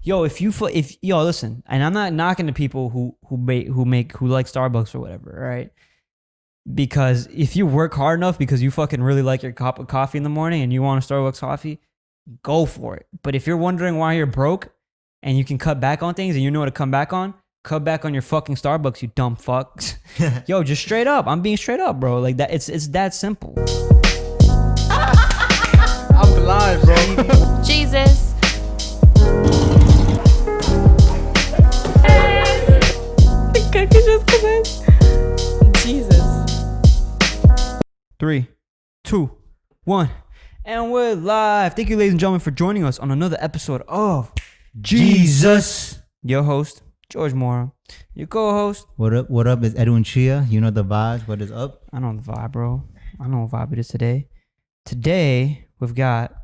listen, and I'm not knocking the people who like Starbucks or whatever, right? Because if you work hard enough because you fucking really like your cup of coffee in the morning and you want a Starbucks coffee, go for it. But if you're wondering why you're broke and you can cut back on things and you know what to cut back on your fucking Starbucks, you dumb fucks. Yo, just straight up. I'm being straight up, bro. Like that. It's that simple. I'm blind, bro. Geezus. Jesus. 3, 2, 1. And we're live. Thank you, ladies and gentlemen, for joining us on another episode of Jesus. Your host, George MORA. Your co-host. What up? What up? It's EDWIN CHUYA. You know the vibes. What is up? I know the vibe, bro. I know what vibe it is today. Today, we've got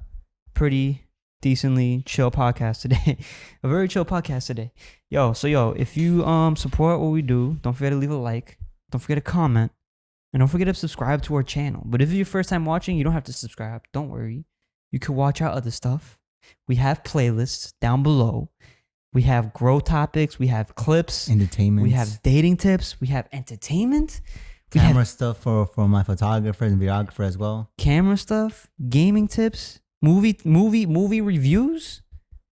pretty decently chill podcast today. A very chill podcast today. If you support what we do, don't forget to leave a like. Don't forget to comment. And don't forget to subscribe to our channel. But if it's your first time watching, you don't have to subscribe. Don't worry. You can watch our other stuff. We have playlists down below. We have growth topics. We have clips. Entertainment. We have dating tips. We have entertainment. Camera stuff for my photographers and videographer as well. Camera stuff. Gaming tips. Movie reviews.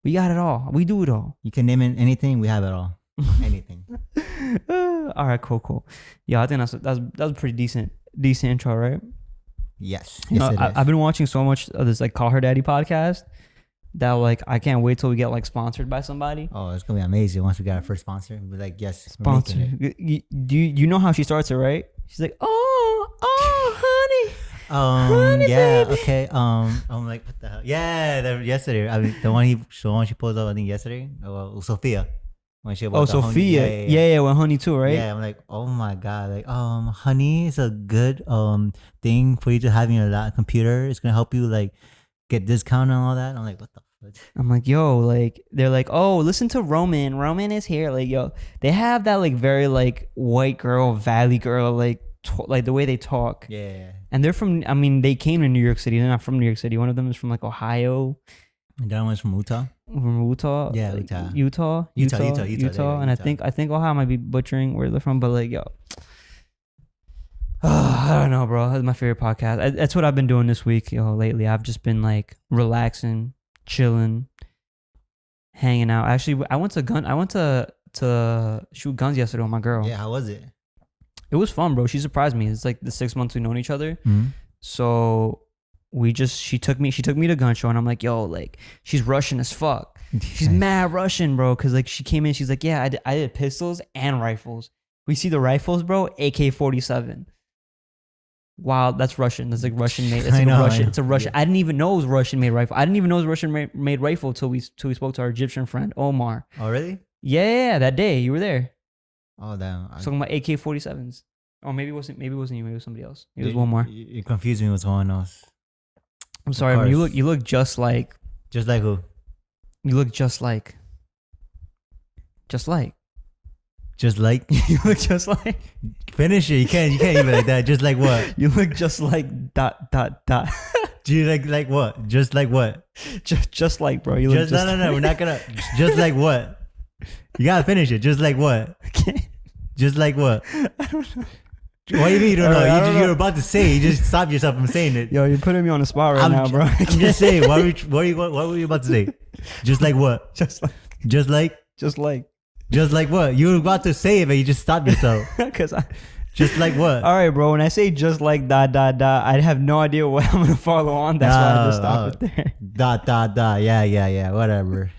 We got it all. We do it all. You can name it anything. We have it all. Anything. All right, cool. Yeah, I think that's a pretty decent intro, right? Yes. I've been watching so much of this like Call Her Daddy podcast that like I can't wait till we get like sponsored by somebody. Oh, it's gonna be amazing once we got our first sponsor. We'll be like, yes, sponsor. You know how she starts it, right? She's like, oh, honey. Honey, yeah, baby. okay. I'm like, what the hell? Yeah, yesterday. I mean, the one she posted up, I think yesterday. Sophia. When she Sophia. Yeah, with honey too, right? Yeah, I'm like, oh my god, like, honey is a good thing for you to have in your computer. It's gonna help you like get discount and all that. I'm like, what the fuck? I'm like, yo, like they're like, oh, listen to Roman. Roman is here. Like, yo, they have that like very like white girl, valley girl, like the way they talk. Yeah. And they're from. I mean, they came to New York City. They're not from New York City. One of them is from like Ohio. And the other one's from Utah. From Utah. Yeah, like, Utah. And I think Ohio might be butchering where they're from, but like, yo, I don't know, bro. That's my favorite podcast. That's what I've been doing this week, lately. I've just been like relaxing, chilling, hanging out. Actually, I went to shoot guns yesterday with my girl. Yeah, how was it? It was fun, bro. She surprised me. It's like the 6 months we've known each other. Mm-hmm. So she took me to gun show, and I'm like, yo, like she's Russian as fuck. She's mad Russian, bro. Cause like she came in, she's like, yeah, I did pistols and rifles. We see the rifles, bro, AK-47. Wow, that's Russian. That's like Russian made. It's a Russian. Yeah. I didn't even know it was Russian made rifle. I didn't even know it was Russian made rifle till we spoke to our Egyptian friend Omar. Oh really? Yeah, that day you were there. Oh damn. Talking about AK-47s. Or maybe it wasn't you. Maybe it was somebody else. It was one more. You confused me with someone else. I'm sorry, man. You look just like. Just like who? You look just like. Just like. Just like. You look just like. Finish it. You can't even like that. Just like what? You look just like ... Do you like what? Just like what? Just like, bro. You look just no. We're not gonna. Just like what? You gotta finish it. Just like what? Okay. Just like what? I don't know. What do you mean you don't know? You're about to say it. You just stop yourself from saying it. Yo, you're putting me on the spot right now, bro. I'm just saying. What were you about to say? Just like what? Just like what? You were about to say it, but you just stopped yourself. Just like what? All right, bro. When I say just like ... I have no idea what I'm gonna follow on. That's why I just stopped it there. Yeah. Whatever.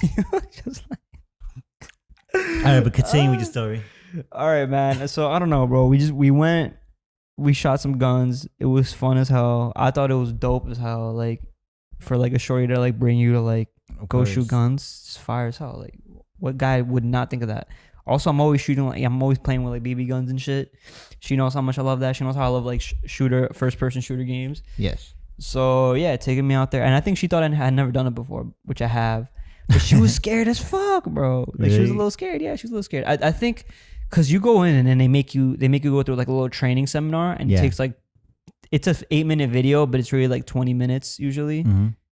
You look just like. All right, but continue with your story. All right, man. So I don't know, bro. We shot some guns. It was fun as hell. I thought it was dope as hell. Like for like a shorty to like bring you to like go shoot guns. It's fire as hell. Like what guy would not think of that? Also, I'm always playing with like BB guns and shit. She knows how much I love that. She knows how I love like first person shooter games. Yes. So yeah, taking me out there, and I think she thought I had never done it before, which I have. But she was scared as fuck, bro. Like really? She was a little scared. Yeah, she was a little scared. I think. Cause you go in and then they make you go through like a little training seminar, and it takes like, it's a 8-minute video, but it's really like 20 minutes usually.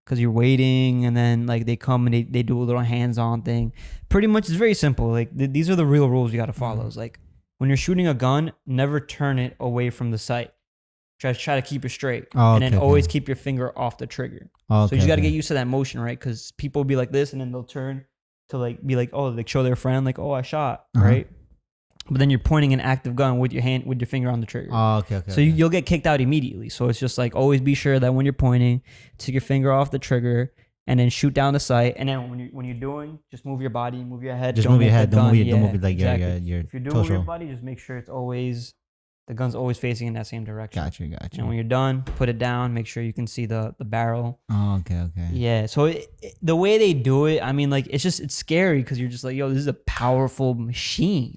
because you're waiting, and then like they come and they do a little hands-on thing. Pretty much, it's very simple. Like these are the real rules you got to follow. It's like when you're shooting a gun, never turn it away from the sight. Try to keep it straight, and then always keep your finger off the trigger. So you just got to get used to that motion, right? Because people will be like this, and then they'll turn to like be like, oh, like show their friend like, oh, I shot, right? But then you're pointing an active gun with your finger on the trigger. So you'll get kicked out immediately. So it's just like always be sure that when you're pointing, take your finger off the trigger and then shoot down the sight. And then when you're doing, just move your body, move your head. Just move your head. Don't move it like exactly. your If you're doing move your body, just make sure it's always the gun's always facing in that same direction. Gotcha. And when you're done, put it down. Make sure you can see the barrel. Okay. Yeah. So the way they do it, I mean, like it's scary because you're just like, yo, this is a powerful machine.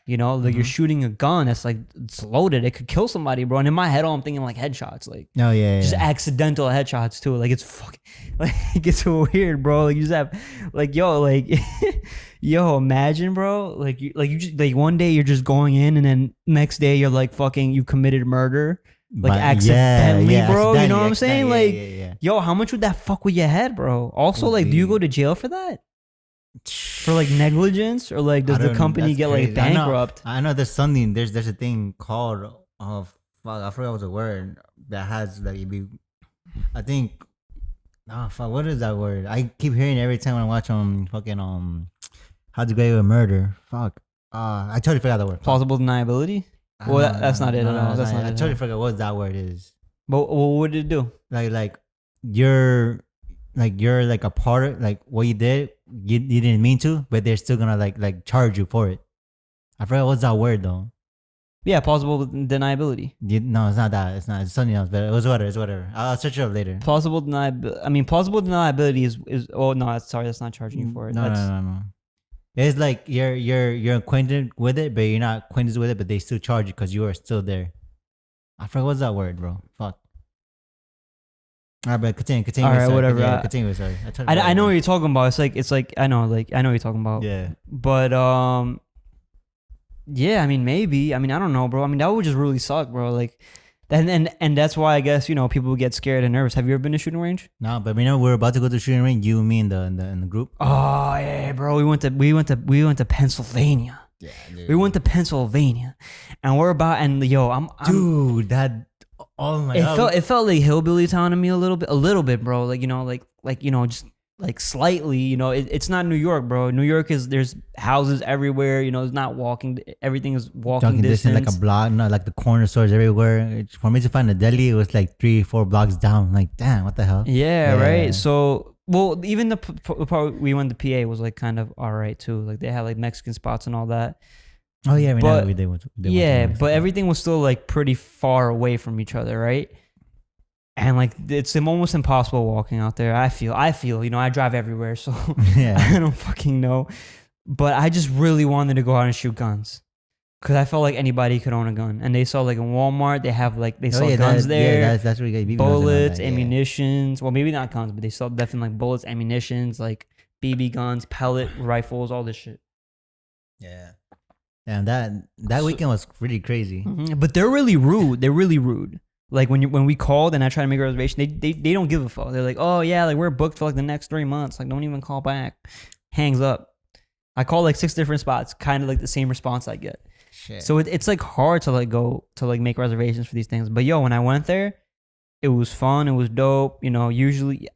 You know, like you're shooting a gun that's like it's loaded. It could kill somebody, bro. And in my head, all I'm thinking like headshots, like just accidental headshots too. Like it's fucking like it gets so weird, bro. Like you just have like yo, imagine, bro. Like you just like one day you're just going in, and then next day you're like fucking you committed murder, like accidentally, bro. You know what I'm saying? Like, yo, how much would that fuck with your head, bro? Also, like, do you go to jail for that? For like negligence, or like does the company get like bankrupt? I know there's something. There's a thing called fuck, I forgot what the word that has like I think fuck, what is that word? I keep hearing it every time when I watch fucking How to Get Away with Murder. Fuck. I totally forgot the word. Plausible deniability. Well, that's not it at all. That's not it. I totally forgot what that word is. But what did it do? Like you're like a part of like what you did. You didn't mean to, but they're still gonna like charge you for it. I forgot what's that word though. Yeah, plausible deniability. No, it's not that. It's not. It's something else. But it was whatever. I'll search it up later. Plausible deniability is. Oh no, sorry, that's not charging you for it. No. It's like you're acquainted with it, but you're not acquainted with it. But they still charge you because you are still there. I forgot what's that word, bro. Fuck. All right, but continue. All right, whatever. Continue. Sorry. I know what you're talking about. It's like I know what you're talking about. Yeah. But yeah. I mean, maybe. I mean, I don't know, bro. I mean, that would just really suck, bro. Like, and that's why I guess people would get scared and nervous. Have you ever been to shooting range? No, but we're about to go to shooting range. You and me in the group. Oh yeah, bro. We went to Pennsylvania. Yeah, dude. We went to Pennsylvania, and we're about I'm dude that. Oh my god! It felt like hillbilly town to me a little bit, bro. Like just like slightly. It's not New York, bro. New York there's houses everywhere. It's not walking. Everything is walking distance. Like a block, not like the corner stores everywhere. For me to find a deli, it was like 3-4 blocks down. Like, damn, what the hell? Yeah, right. So, well, even the part we went to PA was like kind of all right too. Like they had like Mexican spots and all that. Oh yeah, but everything was still like pretty far away from each other, right? And like it's almost impossible walking out there. I feel. I drive everywhere, so I don't fucking know. But I just really wanted to go out and shoot guns because I felt like anybody could own a gun. And they saw like in Walmart, they have like guns there. Yeah, that's where you get bullets, ammunitions. Well, maybe not guns, but they sell definitely like bullets, ammunitions, like BB guns, pellet rifles, all this shit. Yeah. And that weekend was pretty crazy. Mm-hmm. But they're really rude. Like when we called and I tried to make a reservation, they don't give a fuck. They're like, oh yeah, like we're booked for like the next 3 months. Like don't even call back. Hangs up. I called like 6 different spots, kind of like the same response I get. Shit. So it's like hard to like go to like make reservations for these things. But yo, when I went there, it was fun. It was dope. Usually.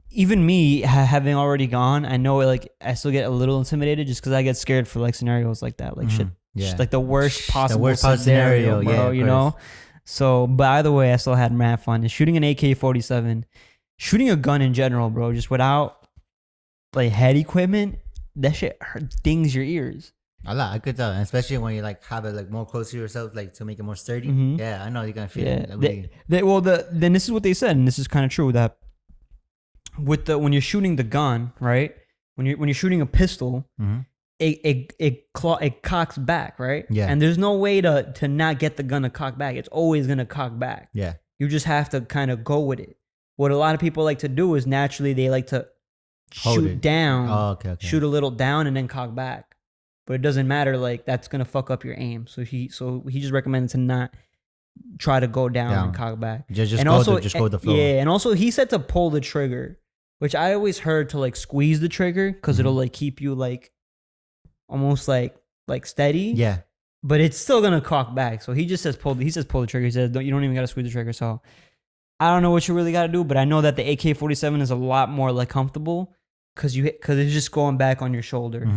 Even me having already gone, I know like I still get a little intimidated just because I get scared for like scenarios like that, like shit, just like the worst possible scenario, bro. Yeah, So, but either way, I still had mad fun. And shooting an AK-47, shooting a gun in general, bro, just without like head equipment, that shit dings your ears. I could tell, especially when you like have it like more close to yourself, like to make it more sturdy. Mm-hmm. Yeah, I know you're gonna feel it. Then this is what they said, and this is kind of true that. When you're shooting the gun, right? When you're shooting a pistol, it cocks back, right? Yeah. And there's no way to not get the gun to cock back. It's always gonna cock back. Yeah. You just have to kind of go with it. What a lot of people like to do is naturally they like to shoot down, okay. shoot a little down, and then cock back. But it doesn't matter. Like that's gonna fuck up your aim. So he just recommended to not try to go down Down. and cock back. Just And go also, with the flow. Yeah, and also he said to pull the trigger, which I always heard to like squeeze the trigger because it'll like keep you like almost like steady. Yeah. But it's still gonna cock back. So he just says pull. He says pull the trigger. He says you don't even gotta squeeze the trigger. So I don't know what you really gotta do, but I know that the AK-47 is a lot more like comfortable because it's just going back on your shoulder,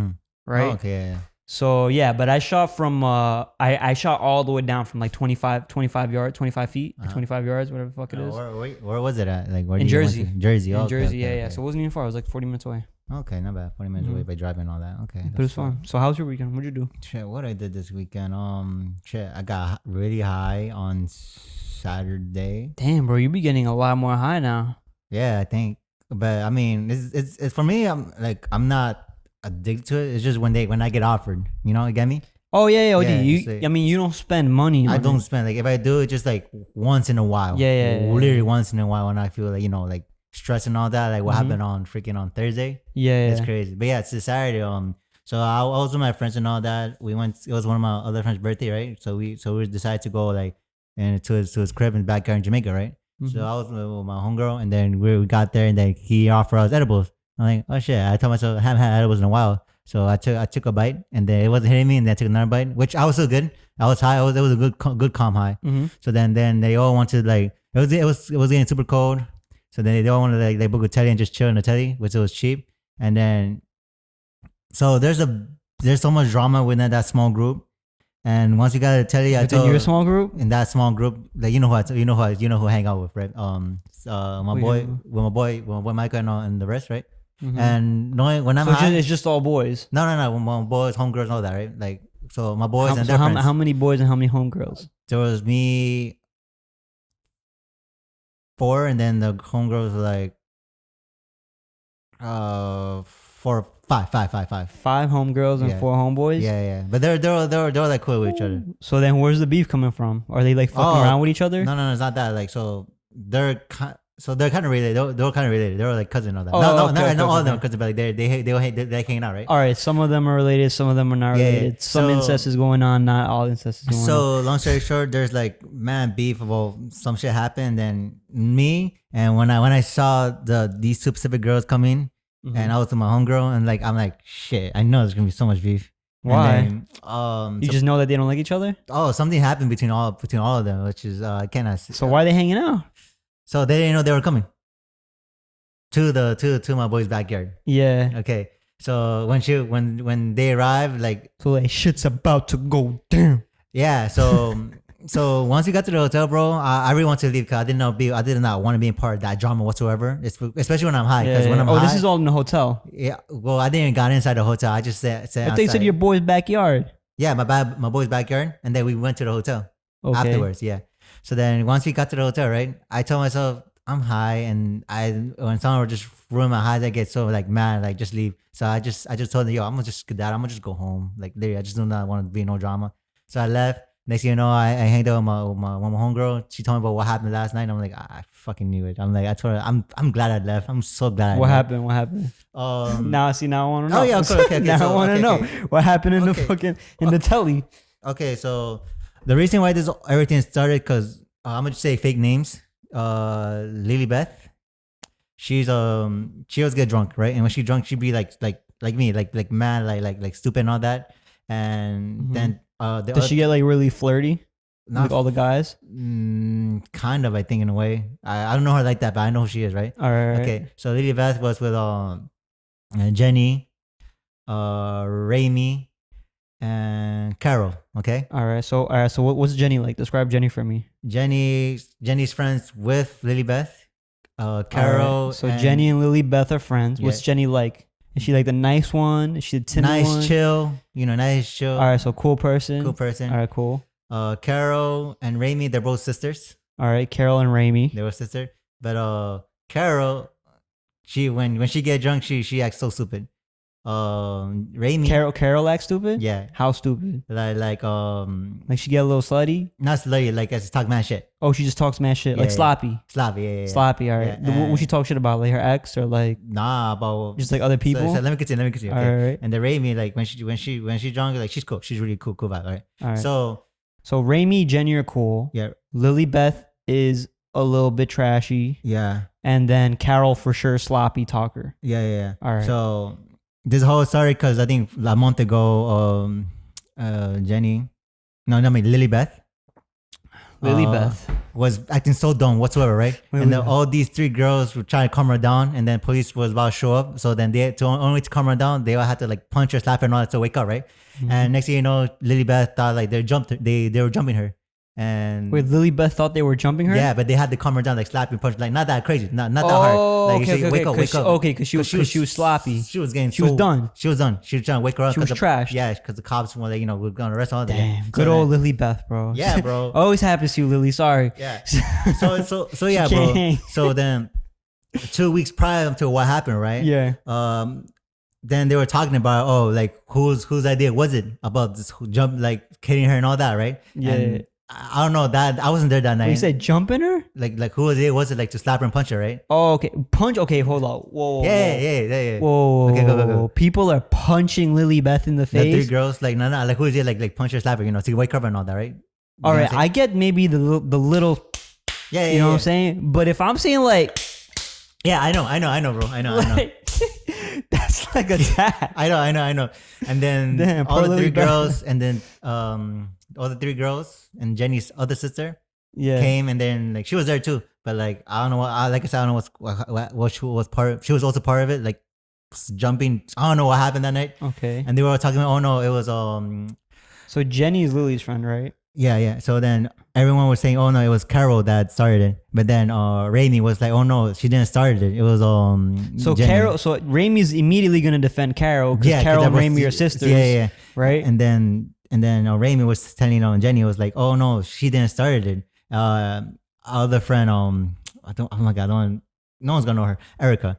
right? Oh, okay. Yeah. So yeah, but I shot from I shot all the way down from like 25 yards, 25 feet, or 25 yards, whatever the fuck it is. Where was it at? Like where In did you Jersey. went to? Jersey. In Okay, Jersey, okay, yeah. okay. So it wasn't even far. It was like 40 minutes away. Okay, not bad. 40 minutes away by driving and all that. Okay. But it was fun. So how's your weekend? What'd you do? Shit, what I did this weekend? I got really high on Saturday. Damn, bro, you be getting a lot more high now. Yeah, I think. But I mean, it's for me. I'm not addicted to it. It's just when I get offered. You know, you get me? Oh yeah, OD. Yeah, it's like- I mean, you don't spend money. I on don't it. spend like if I do it just like once in a while. Yeah. Literally once in a while when I feel like like stress and all that. Like what happened on Thursday. Yeah. It's crazy. But yeah, it's a Saturday. So I was with my friends and all that. We went. It was one of my other friends' birthday, right? So we decided to go like and to his crib in the backyard in Jamaica, right? So I was with my homegirl, and then we got there, and then he offered us edibles. I'm like, oh shit! I told myself I haven't had edibles in a while, so I took a bite, and then it wasn't hitting me, and then I took another bite, which I was still good. I was high. It was a good calm high. So then they all wanted like it was getting super cold. So then they all wanted like they book a telly and just chill in the telly, which it was cheap. And then so there's so much drama within that small group. And once you got to telly, I told your small group. in that small group, like who I hang out with, right? My boy Michael and the rest, right? And knowing when I'm So high, it's just all boys. no, my boys, homegirls, and all that, right? Like so, my boys and their friends. How many boys and how many homegirls? There was me, 4, and then the homegirls were like 4, 5. 5 homegirls and Yeah. 4 homeboys. Yeah. But they're like cool with each other. So then, where's the beef coming from? Are they like fucking around with each other? No, it's not that. Like so, they're kind of related. They're kind of related. They're like cousins and all that. Oh, No, okay, not all of okay. them cousins, but like they hanging out, right? All right, some of them are related, some of them are not Yeah, related. Some so- incest is going on, not all incest is going on. So long story short, there's like man beef about some shit happened. Then me and when I saw these 2 Pacific girls coming, and I was with my homegirl, and like I'm like shit, I know there's gonna be so much beef. Why? And then, You just know that they don't like each other? something happened between all of them, which is I cannot. So why are they hanging out? So they didn't know they were coming to my boy's backyard. Yeah. Okay, so when they arrived, like So like shit's about to go down. yeah, so once we got to the hotel, bro, I really wanted to leave because I did not want to be a part of that drama whatsoever. Especially when I'm high. Because when I'm high, this is all in the hotel. yeah. Well, I didn't got inside the hotel. I just said I think you said outside. your boy's backyard. Yeah, my boy's backyard, and then we went to the hotel Okay. afterwards. Yeah. So then once we got to the hotel, right, I told myself I'm high, and when someone would just ruin my highs, I get so like mad, like just leave. So I just told them, yo, I'm gonna just skedaddle. I'm gonna just go home. Like literally, I just do not want to be in no drama. So I left. Next thing you know, I hanged out with my homegirl. She told me about what happened last night. I'm like, I fucking knew it. I'm like, I told her, I'm glad I left. I'm so glad. What I happened? What happened? left. Now I want to know. Oh yeah, okay. Now So, I want to okay, know okay. what happened in the Okay. fucking the telly. Okay, so the reason why everything started because I'm gonna just say fake names. Lily Beth, she always get drunk, right? And when she drunk, she'd be like me, like mad, like stupid and all that. And then Does she get like really flirty not with all the guys? kind of, I think in a way. I don't know her like that, but I know who she is, right? All right. Okay, so Lily Beth was with Jenny, Raimi, and Carol. Okay, All right. So what's Jenny like? Describe Jenny for me. Jenny's friends with Lily Beth, Carol. All right. So Jenny and Lily Beth are friends. What's Yeah. Jenny like? Is she like the nice one? Is she the timid nice one? chill, nice chill, All right. So cool person. cool person. All right. Cool. Carol and Raimi, they're both sisters. All right. Carol and Raimi. They were sisters, but Carol, when she get drunk, she acts so stupid. Raimi, Carol acts stupid. yeah, How stupid? like Like she get a little slutty. not slutty, like as talk mad shit, Oh, she just talks mad shit. Yeah, like yeah. sloppy. sloppy, yeah. Sloppy. All right. Yeah, What she talk shit about? Like her ex or like Nah, about just like other people. So let me continue. Okay. All right. And the Raimi, like when she drunk, like she's cool. She's really cool vibe. All right. All right. So So Raimi, Jenny are cool. yeah, Lily Beth is a little bit trashy, Yeah. and then Carol for sure sloppy talker. Yeah. All right. So this whole story, because I think a month ago, Jenny, no, I mean Lily Beth. Lily Beth was acting so dumb whatsoever, right? Lily and then Beth. all these 3 girls were trying to calm her down, and then police was about to show up. So then they only to calm her down, they all had to like punch her, slap her, and all that to wake up, right? Mm-hmm. And next thing you know, Lily Beth thought like they were jumping her, and Wait, Lily Beth thought they were jumping her? yeah, but they had to calm her down, like slap and punch, like not that crazy, not that hard. Like okay, you say, wake up. Okay, because she was sloppy. She was getting. She was done. She was done. She was trying to wake her up. She was 'cause trashed. Yeah, because the cops were like, we're gonna arrest all of them. Damn, good old Lily Beth, bro. Yeah, bro. Always happens to you, Lily. Sorry. Yeah. So yeah, bro. Dang. So then 2 weeks prior to what happened, right? Yeah. Then they were talking about, like whose idea was it about this jump, like hitting her and all that, right? Yeah. And I don't know that I wasn't there that night. You said jumping her? like whose idea was it, like to slap her and punch her, right? Oh, okay. Punch. Okay, hold on. Whoa. Yeah. Whoa. Okay, go. People are punching Lily Beth in the The 3 face. girls, like no, like who is it, like punch her, slap her, to wake her up and all that, right? All You know right, what I'm I get maybe the little, saying? you know what I'm saying? But if I'm saying like, Yeah, I know, bro. I know. like that's like a tag. I know. And then Damn, all poor the 3 Lily Beth. girls, and then all the 3 girls and Jenny's other sister Yeah. came, and then like she was there too. But like I don't know like I said, I don't know what she was part of. She was also part of it, like jumping. I don't know what happened that night. Okay. And they were talking about, it was So Jenny's Lily's friend, right? yeah. So then everyone was saying, it was Carol that started it. But then Raimi was like, no, she didn't start it. It was So Jenny. Carol, so Raimi's immediately gonna defend Carol because 'cause Carol that and was- Raimi are sisters. Yeah. Right. And then Raimi was telling Jenny was like, oh no, she didn't start it. Other friend, no one's gonna know her, Erica.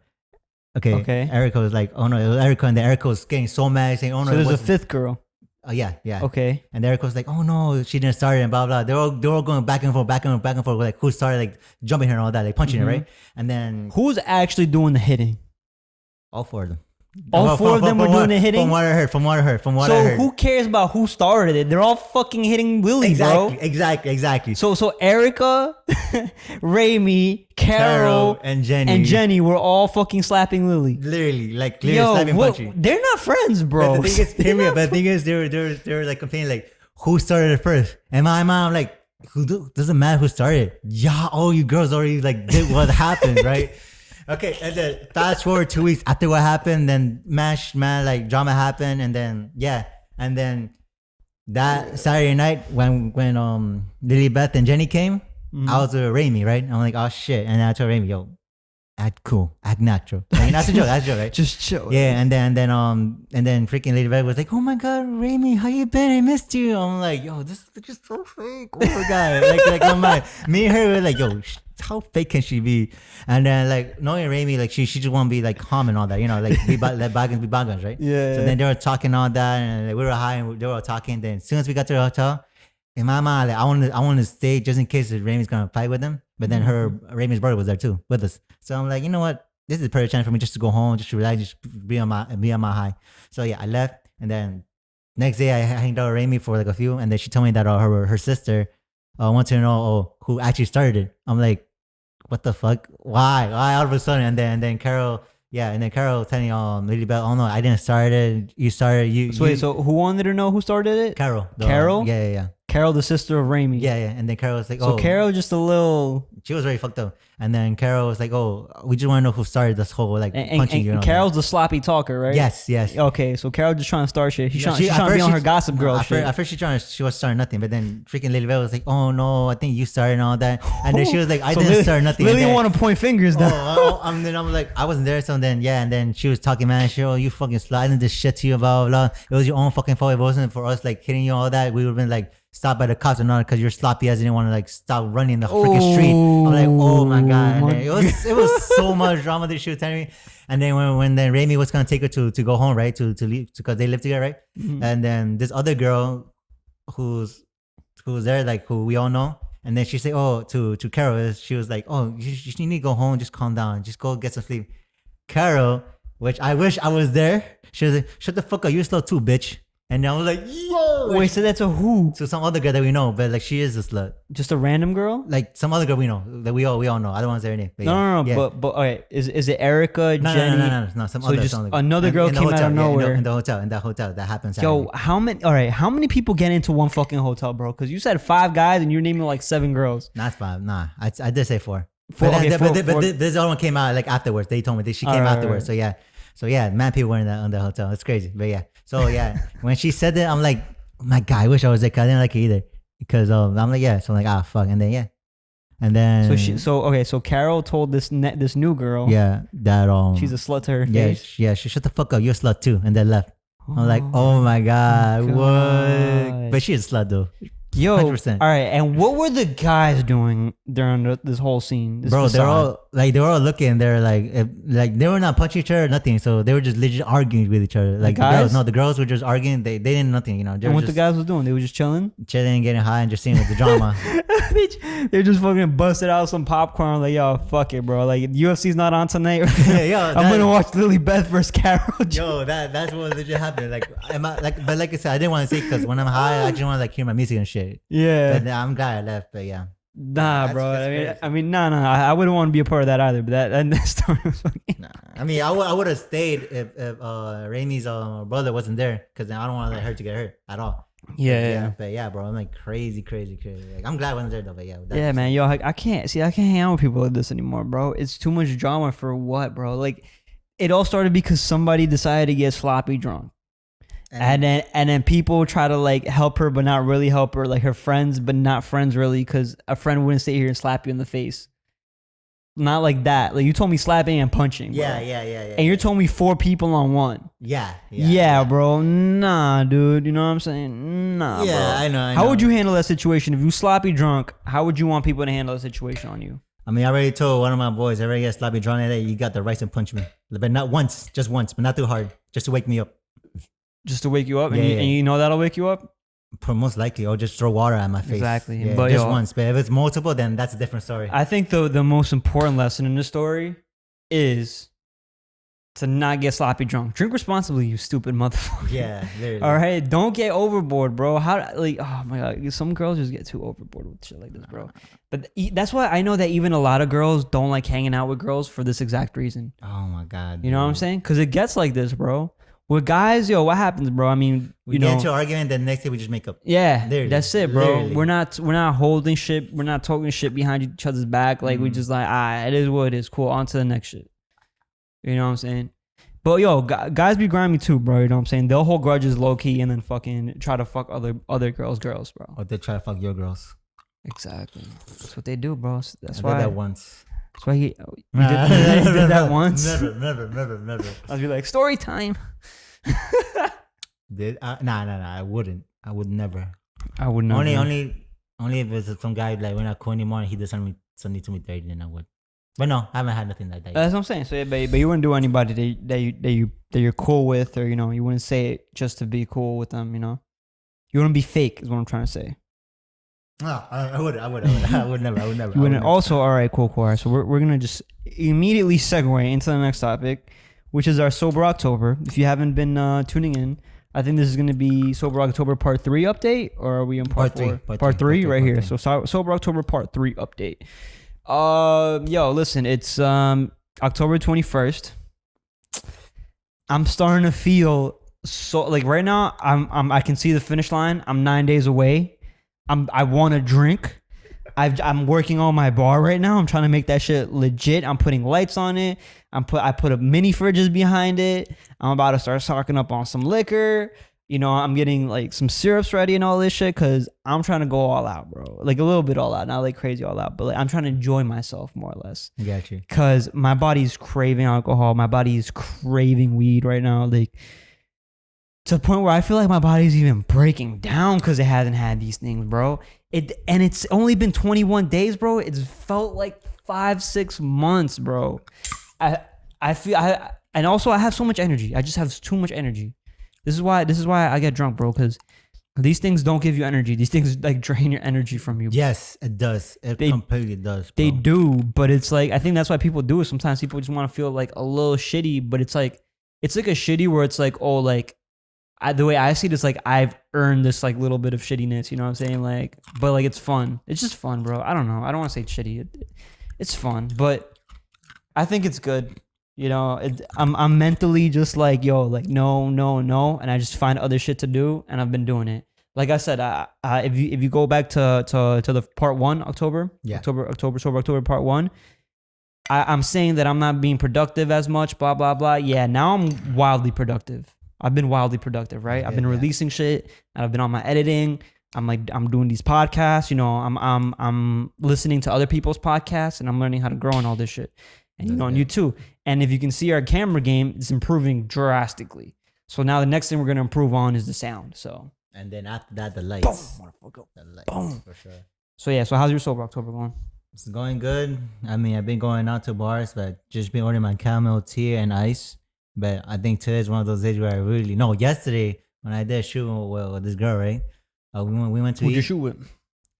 Okay. Erica was like, oh no, it was Erica, and then Erica was getting so mad, saying, oh no, So there's it a wasn't. 5th girl. Yeah. Okay. And Erica was like, oh no, she didn't start it, and blah blah. They were all going back and forth, like who started, like jumping her and all that, like punching her, right? And then Who's actually doing the hitting? all 4 of them. All 4 of them were doing the hitting? From what I heard. So who cares about who started it? They're all fucking hitting Lily, bro. Exactly. So Erica, Raimi, Carol, and Jenny. were all fucking slapping Lily. Literally Yo, slapping, what- punching. they're not friends, bro. But the thing is, hear me out, but the thing is, they were like complaining, like, who started it first? And my mom, like, doesn't matter who started it. Yeah, all you girls already like did what happened, right? Okay, and then fast forward 2 weeks after what happened, then like drama happened, and then that Saturday night when Lily Beth and Jenny came, I was with Raimi, right? I'm like, oh shit, and I told Raimi, yo, act cool, act natural. Like, that's a joke, right? Just chill. Yeah, and then freaking Lady Beth was like, "Oh my God, Raimi, how you been? I missed you." I'm like, "Yo, this is just so fake." Oh my God, like I'm like, me and her were like, "Yo, how fake can she be?" And then like knowing Raimi, like she just want to be like calm and all that, like let bygones be bygones, right? Yeah. So then they were talking all that, and like, we were high, and they were all talking. Then as soon as we got to the hotel, in my mind, like I want to stay just in case Raimi's gonna fight with them. But then Raimi's brother was there too with us. So I'm like, you know what? This is a perfect chance for me just to go home, just to relax, just be on my high. So yeah, I left, and then next day I hanged out with Raimi for like a few, and then she told me that her sister wanted to know who actually started it. I'm like, what the fuck? Why all of a sudden? And then Carol. Yeah, and then Carol telling Lady Beth, oh no, I didn't start it. You started. So who wanted to know who started it? Carol. Carol? Yeah. Carol, the sister of Raimi. Yeah. And then Carol was like, So Carol just a little. She was very fucked up. And then Carol was like, we just want to know who started this whole like punching you. And Carol's the sloppy talker, right? Yes. Okay, so Carol just trying to start shit. She's trying to be on her gossip girl shit. At first she was starting nothing, but then freaking Lily Bell was like, oh no, I think you started and all that. And then she was like, I didn't start nothing. Lily want to point fingers now. And then I'm like, I wasn't there. So then, and then she was talking, man, you fucking sliding this shit to you, blah, blah, blah. It was your own fucking fault. If it wasn't for us like hitting you, all that, we would have been like, stopped by the cops or not, because you're sloppy as didn't want to like stop running the freaking street. I'm like, oh my God. And it was so much drama that she was telling me. And then when then Raimi was gonna take her to go home, right? To leave, because they live together, right? Mm-hmm. And then this other girl who's there, like who we all know, and then she said, to Carol, she was like, you need to go home, just calm down, just go get some sleep. Carol, which I wish I was there, she was like, shut the fuck up, you're slow too, bitch. And I was like, yo. Wait, so that's a who? So some other girl that we know, but like she is a slut. Just a random girl? Like some other girl we know that we all know. I don't want to say her name. But No. yeah. But okay, is it Erica, No, Jenny? No. Some So other. just some other girl. another girl in the came out hotel, of yeah, nowhere. in that hotel that happens. Yo, how many people get into one fucking hotel, bro? Because you said 5 guys and you're naming like 7 girls. Not 5. Nah, I did say 4. Four, But, okay, but this other one came out like afterwards. They told me that she came afterwards. Right. So yeah, mad people were in the hotel. It's crazy, but yeah. So yeah, when she said that, I'm like, oh my God, I wish I was there. 'Cause I didn't like it either. Because I'm like, yeah. So I'm like, fuck, and then yeah, and then So Carol told this new girl, yeah, that she's a slut to her face. She shut the fuck up. You're a slut too, and then left. I'm like, oh my God, what? But she's a slut though. Yo, 100%. all right. And what were the guys doing during this whole scene? Bro, they were all looking. They're like they were not punching each other, or nothing. So they were just legit arguing with each other. Like the girls were just arguing. They didn't nothing. You know. And what the guys was doing? They were just chilling, getting high, and just seeing the drama. they just fucking busted out some popcorn. Like, yo, fuck it, bro. Like UFC's not on tonight. I'm gonna watch Lily Beth versus Carol. Yo, that's what legit happened. Like, but like I said, I didn't want to say because when I'm high, I just want to like hear my music and shit. Yeah, but I'm glad I left. But yeah, nah, bro. I mean, I wouldn't want to be a part of that either. But that story was fucking. Nah. I mean, I would have stayed if Raimi's brother wasn't there because I don't want to let her to get hurt at all. Yeah. But yeah, bro, I'm like crazy. Like, I'm glad I wasn't there though. But yeah, yeah, man. Yo, I can't hang out with people like this anymore, bro. It's too much drama for what, bro? Like, it all started because somebody decided to get sloppy drunk. And then people try to like help her but not really help her, like her friends but not friends really, because a friend wouldn't stay here and slap you in the face. Not like that. Like you told me slapping and punching. Bro. Yeah. And you're telling me 4 people on one. Yeah, bro. Nah, dude. You know what I'm saying? Nah, yeah, bro. I know. How would you handle that situation if you sloppy drunk? How would you want people to handle a situation on you? I mean, I already told one of my boys, I already get sloppy drunk today. You got the right to punch me, but not once, just once, but not too hard, just to wake me up. Just to wake you up? Yeah, and you know that'll wake you up? Most likely, or just throw water at my face. Exactly. Yeah, But just once. But if it's multiple, then that's a different story. I think the most important lesson in this story is to not get sloppy drunk. Drink responsibly, you stupid motherfucker. Yeah, literally. All right? Don't get overboard, bro. Oh my God. Some girls just get too overboard with shit like this, bro. But that's why I know that even a lot of girls don't like hanging out with girls for this exact reason. Oh my God. You know what I'm saying? Because it gets like this, bro. With guys, yo, what happens, bro? I mean, we get into an argument, then the next day we just make up. Yeah, literally. That's it, bro. Literally. We're not holding shit. We're not talking shit behind each other's back. Like we just like, it is what it is. Cool. On to the next shit. You know what I'm saying? But yo, guys be grimy too, bro. You know what I'm saying? They'll hold grudges low key and then fucking try to fuck other girls, bro. Or they try to fuck your girls. Exactly. That's what they do, bro. That's I why. did that once. That's why you did that once. Never. I'd be like, story time. Nah. I wouldn't. I would never. I would never. Only if it's some guy like we're not cool anymore and he does something to me dirty, then I would. But no, I haven't had nothing like that. That's what I'm saying. So yeah, but you wouldn't do anybody that you're cool with, or you know, you wouldn't say it just to be cool with them. You know, you wouldn't be fake, is what I'm trying to say. No, I would never. You wouldn't. Also, all right, cool. All right, so we're gonna just immediately segue into the next topic, which is our Sober October. If you haven't been tuning in, I think this is gonna be Sober October Part 3 update, or are we in Part 4? Part 3 right here. So Sober October Part 3 update. Yo, listen, it's October 21st. I'm starting to feel so like right now. I can see the finish line. I'm 9 days away. I want to drink. I'm working on my bar right now. I'm trying to make that shit legit. I'm putting lights on it. I put up mini fridges behind it. I'm about to start stocking up on some liquor. You know, I'm getting like some syrups ready and all this shit because I'm trying to go all out, bro. Like a little bit all out, not like crazy all out, but like I'm trying to enjoy myself more or less. Got you. Because my body's craving alcohol. My body is craving weed right now. Like to the point where I feel like my body's even breaking down because it hasn't had these things, bro. And it's only been 21 days, bro. It's felt like 5-6 months, bro. And also I have so much energy. I just have too much energy. This is why I get drunk, bro, because these things don't give you energy. These things like drain your energy from you. Yes, it does. It completely does, bro. They do, but it's like I think that's why people do it. Sometimes people just want to feel like a little shitty, but it's like a shitty where it's like, oh, like the way I see it is like I've earned this like little bit of shittiness, you know what I'm saying? Like, but like it's fun. It's just fun, bro. I don't know. I don't want to say it's shitty. It's fun, but I think it's good. You know, I'm mentally just like, yo, like no, and I just find other shit to do, and I've been doing it. Like I said, if you go back to the part 1, October part 1, I'm saying that I'm not being productive as much, blah blah blah. Yeah, now I'm wildly productive. I've been wildly productive, right? I've been releasing shit, and I've been on my editing. I'm doing these podcasts. You know, I'm listening to other people's podcasts, and I'm learning how to grow and all this shit. And you know, and you too. And if you can see our camera game, it's improving drastically. So now the next thing we're gonna improve on is the sound. So. And then after that, the lights. Boom, motherfucker. The lights, Boom. for sure. So yeah. So how's your sober October going? It's going good. I mean, I've been going out to bars, but just been ordering my camel tea and ice. But I think today is one of those days where I really yesterday when I did shoot with this girl, right? We went to Who'd eat. you shoot with?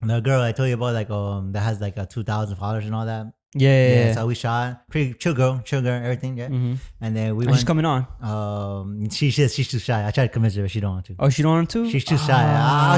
The girl I told you about, like that has like a 2,000 followers and all that. Yeah. So we shot. Pretty chill girl, everything. Yeah. Mm-hmm. And then we She's went. coming on. She's too shy. I tried to convince her, but she don't want to. Oh, she don't want to? She's too shy. I'll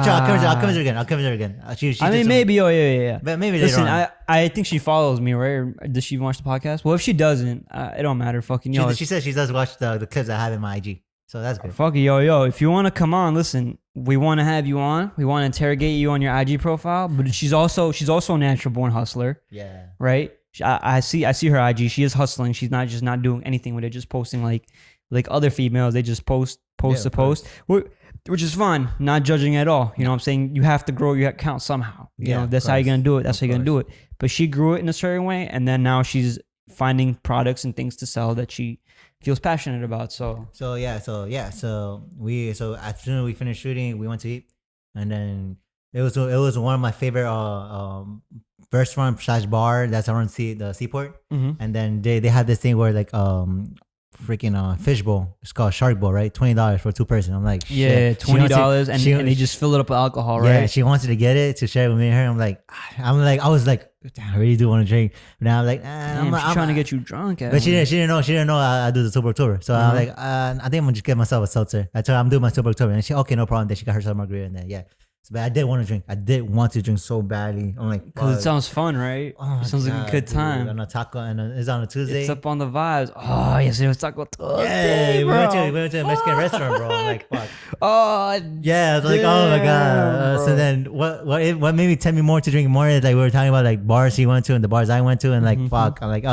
convince her again. She I mean, maybe. Oh, yeah. But maybe Listen, later on. I think she follows me, right? Or does she watch the podcast? Well, if she doesn't, it don't matter. Fucking yo. She says she does watch the clips I have in my IG. So that's good. Fuck it, yo. If you want to come on, listen, we want to have you on. We want to interrogate you on your IG profile. But she's also a natural born hustler. Yeah. Right? I see her IG. She is hustling. She's not just not doing anything with it. Just posting like other females. They just post, which is fine. Not judging at all. You know what I'm saying? You have to grow your account somehow. You know, that's how you're going to do it. That's how you're going to do it. But she grew it in a certain way. And then now she's finding products and things to sell that she feels passionate about. So as soon as we finished shooting, we went to eat. And then it was one of my favorite restaurant / bar that's around the seaport. Mm-hmm. And then they have this thing where like freaking fish bowl. It's called shark bowl, right? $20 for 2 person. I'm like, yeah, shit. $20 and they just fill it up with alcohol, right? Yeah, she wanted to get it to share with me and her. I was like, damn, I really do want to drink. But now I'm like, she's trying to get you drunk. But she didn't know I do the sober October. So I'm like, I think I'm gonna just get myself a seltzer. I told her I'm doing my sober October, and she okay, no problem. Then she got herself a margarita, and then but I did want to drink. I did want to drink so badly. I'm like, because it sounds fun, right? Oh, it sounds like a good time. On a taco, and it's on a Tuesday. It's up on the vibes. Oh, yes, it was Taco Tuesday, Yeah, bro. we went to a Mexican restaurant, bro. I'm like, fuck. Oh, Yeah, I was like, oh my god. So then, what made me tempt me more to drink more is like we were talking about like bars he went to and the bars I went to, and like fuck, I'm like,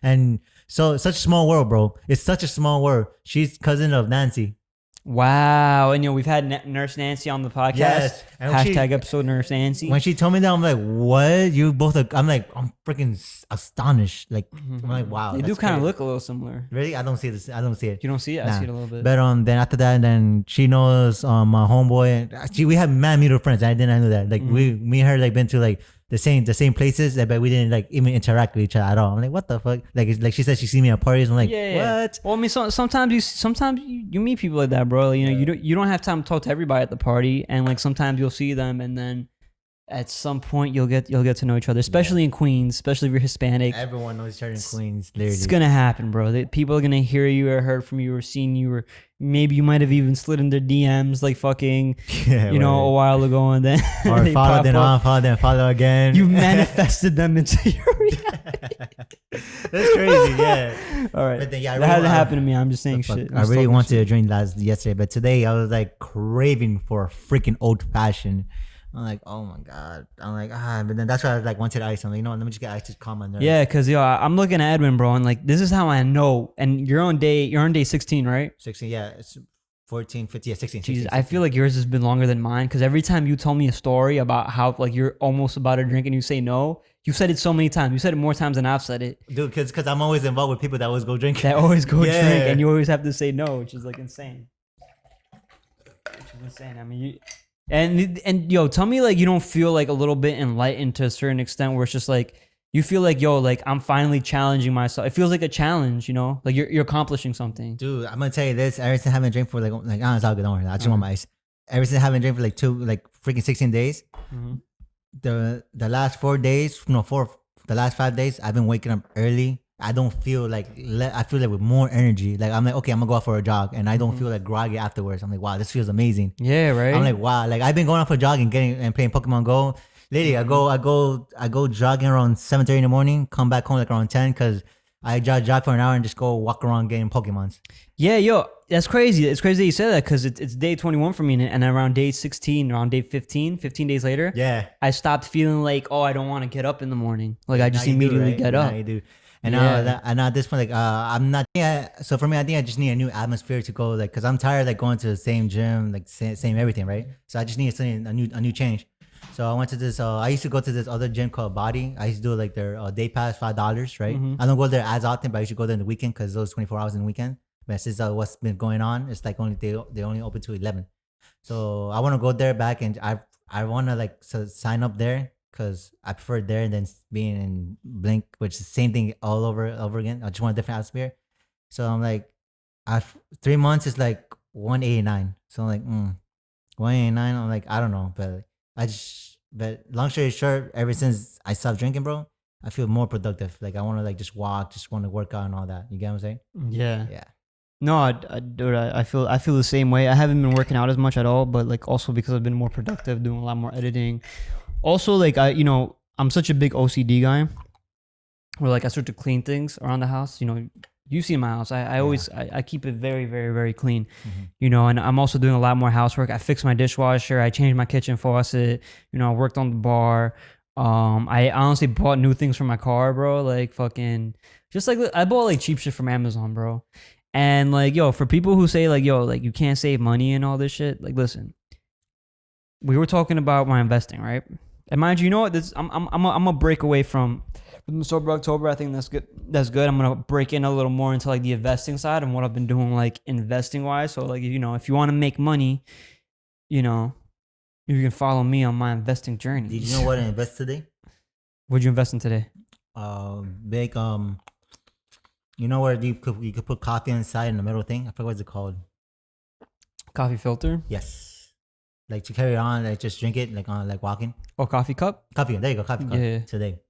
and so such a small world, bro. It's such a small world. She's cousin of Nancy. wow. And we've had Nurse Nancy on the podcast. Yes. And Hashtag episode Nurse Nancy. When she told me that, I'm like, what? You both are, I'm freaking astonished. Like, I'm like, wow. They do kind of look a little similar. Really? I don't see this. I don't see it. You don't see it? Nah. I see it a little bit. But then after that, then she knows my homeboy. Actually, we have mad mutual friends. I know that. Like me and her like been to like the same places, but we didn't like even interact with each other at all. I'm like, what the fuck? Like she said, she see me at parties. I'm like, what? Well, I mean, sometimes you meet people like that, bro. You know, you don't have time to talk to everybody at the party, and like sometimes you'll see them, and then at some point you'll get to know each other, especially in Queens, especially if you're Hispanic. Everyone knows each other in Queens. Literally, it's gonna happen, bro. People are gonna hear you or heard from you or seen you, or maybe you might have even slid in their DMs like fucking, a while ago, and then or follow them, follow again. You manifested them into your reality. That's crazy, yeah. All right, but then, that hasn't happened to me. I'm just saying shit. I really wanted to drink yesterday, but today I was like craving for a freaking old fashioned. I'm like, oh my god. I'm like, but then that's why I like wanted ice. I'm like, let me just get ice to calm my nerves. Yeah, cause I'm looking at Edwin, bro, and like this is how I know. And you're on day 16, right? 16, yeah. It's 14, 15, yeah, 16. Jeez, 16. I feel like yours has been longer than mine. Cause every time you tell me a story about how like you're almost about to drink and you say no, you've said it so many times. You said it more times than I've said it. Dude, cause I'm always involved with people that always go drink. That always go drink, and you always have to say no, which is like insane. I mean, you. And yo, tell me like you don't feel like a little bit enlightened to a certain extent where it's just like you feel like yo, like I'm finally challenging myself. It feels like a challenge, like you're accomplishing something. Dude, I'm gonna tell you this. Ever since I haven't drank for it's all good. Don't worry. I just want my ice. Ever since I haven't drank for like freaking 16 days, the last 4 days, the last 5 days, I've been waking up early I don't feel like I feel like with more energy. Like I'm like, okay, I'm gonna go out for a jog, and I don't feel like groggy afterwards. I'm like, wow, this feels amazing. Yeah, right. I'm like, wow, like I've been going out for jogging, getting and playing Pokemon Go. Literally, I go jogging around 7:30 in the morning, come back home like around 10 because I jog for an hour and just go walk around getting Pokemons. Yeah, yo, that's crazy. It's crazy that you said that because it's day 21 for me, and around day 16, around day 15 days later, Yeah, I stopped feeling like, oh, I don't want to get up in the morning. Like I just now you do, immediately right? get Now up. you do. And Yeah. now at this point, like I'm not. Yeah, so for me, I think I just need a new atmosphere to go, like, cause I'm tired like going to the same gym, like same everything, right? So I just need something a new change. So I went to this. I used to go to this other gym called Body. I used to do like their day pass, $5, right? I don't go there as often, but I used to go there in the weekend because those 24 hours in the weekend. But since what's been going on, it's like only they only open to 11. So I want to go there back, and I want to like sign up there because I prefer there than being in Blink, which is the same thing all over again. I just want a different atmosphere. So I'm like, 3 months is like 189. So I'm like, 189. I'm like, I don't know, but but long story short, ever since I stopped drinking, bro, I feel more productive. Like I want to like just walk, just want to work out and all that. You get what I'm saying? Yeah. Yeah. No, dude, I feel the same way. I haven't been working out as much at all, but like also because I've been more productive, doing a lot more editing. Also, like I'm such a big OCD guy, where like I start to clean things around the house. You see my house. I always I keep it very, very, very clean. And I'm also doing a lot more housework. I fixed my dishwasher. I changed my kitchen faucet. I worked on the bar. I honestly bought new things for my car, bro. Like fucking, just like I bought like cheap shit from Amazon, bro. And like, yo, for people who say like, yo, like you can't save money and all this shit, like, listen, we were talking about my investing, right? And mind you, what? I'm gonna break away from Sober October. I think that's good. I'm gonna break in a little more into like the investing side and what I've been doing, like investing wise. So like, if you want to make money, you can follow me on my investing journey. Did you know what I invest today? What'd you invest in today? Big you know where you could put coffee inside in the middle thing? I forgot what's it called. Coffee filter? Yes. Like to carry on, like just drink it, like on like walking. Oh, coffee cup? Coffee. There you go, coffee cup. Yeah. Today.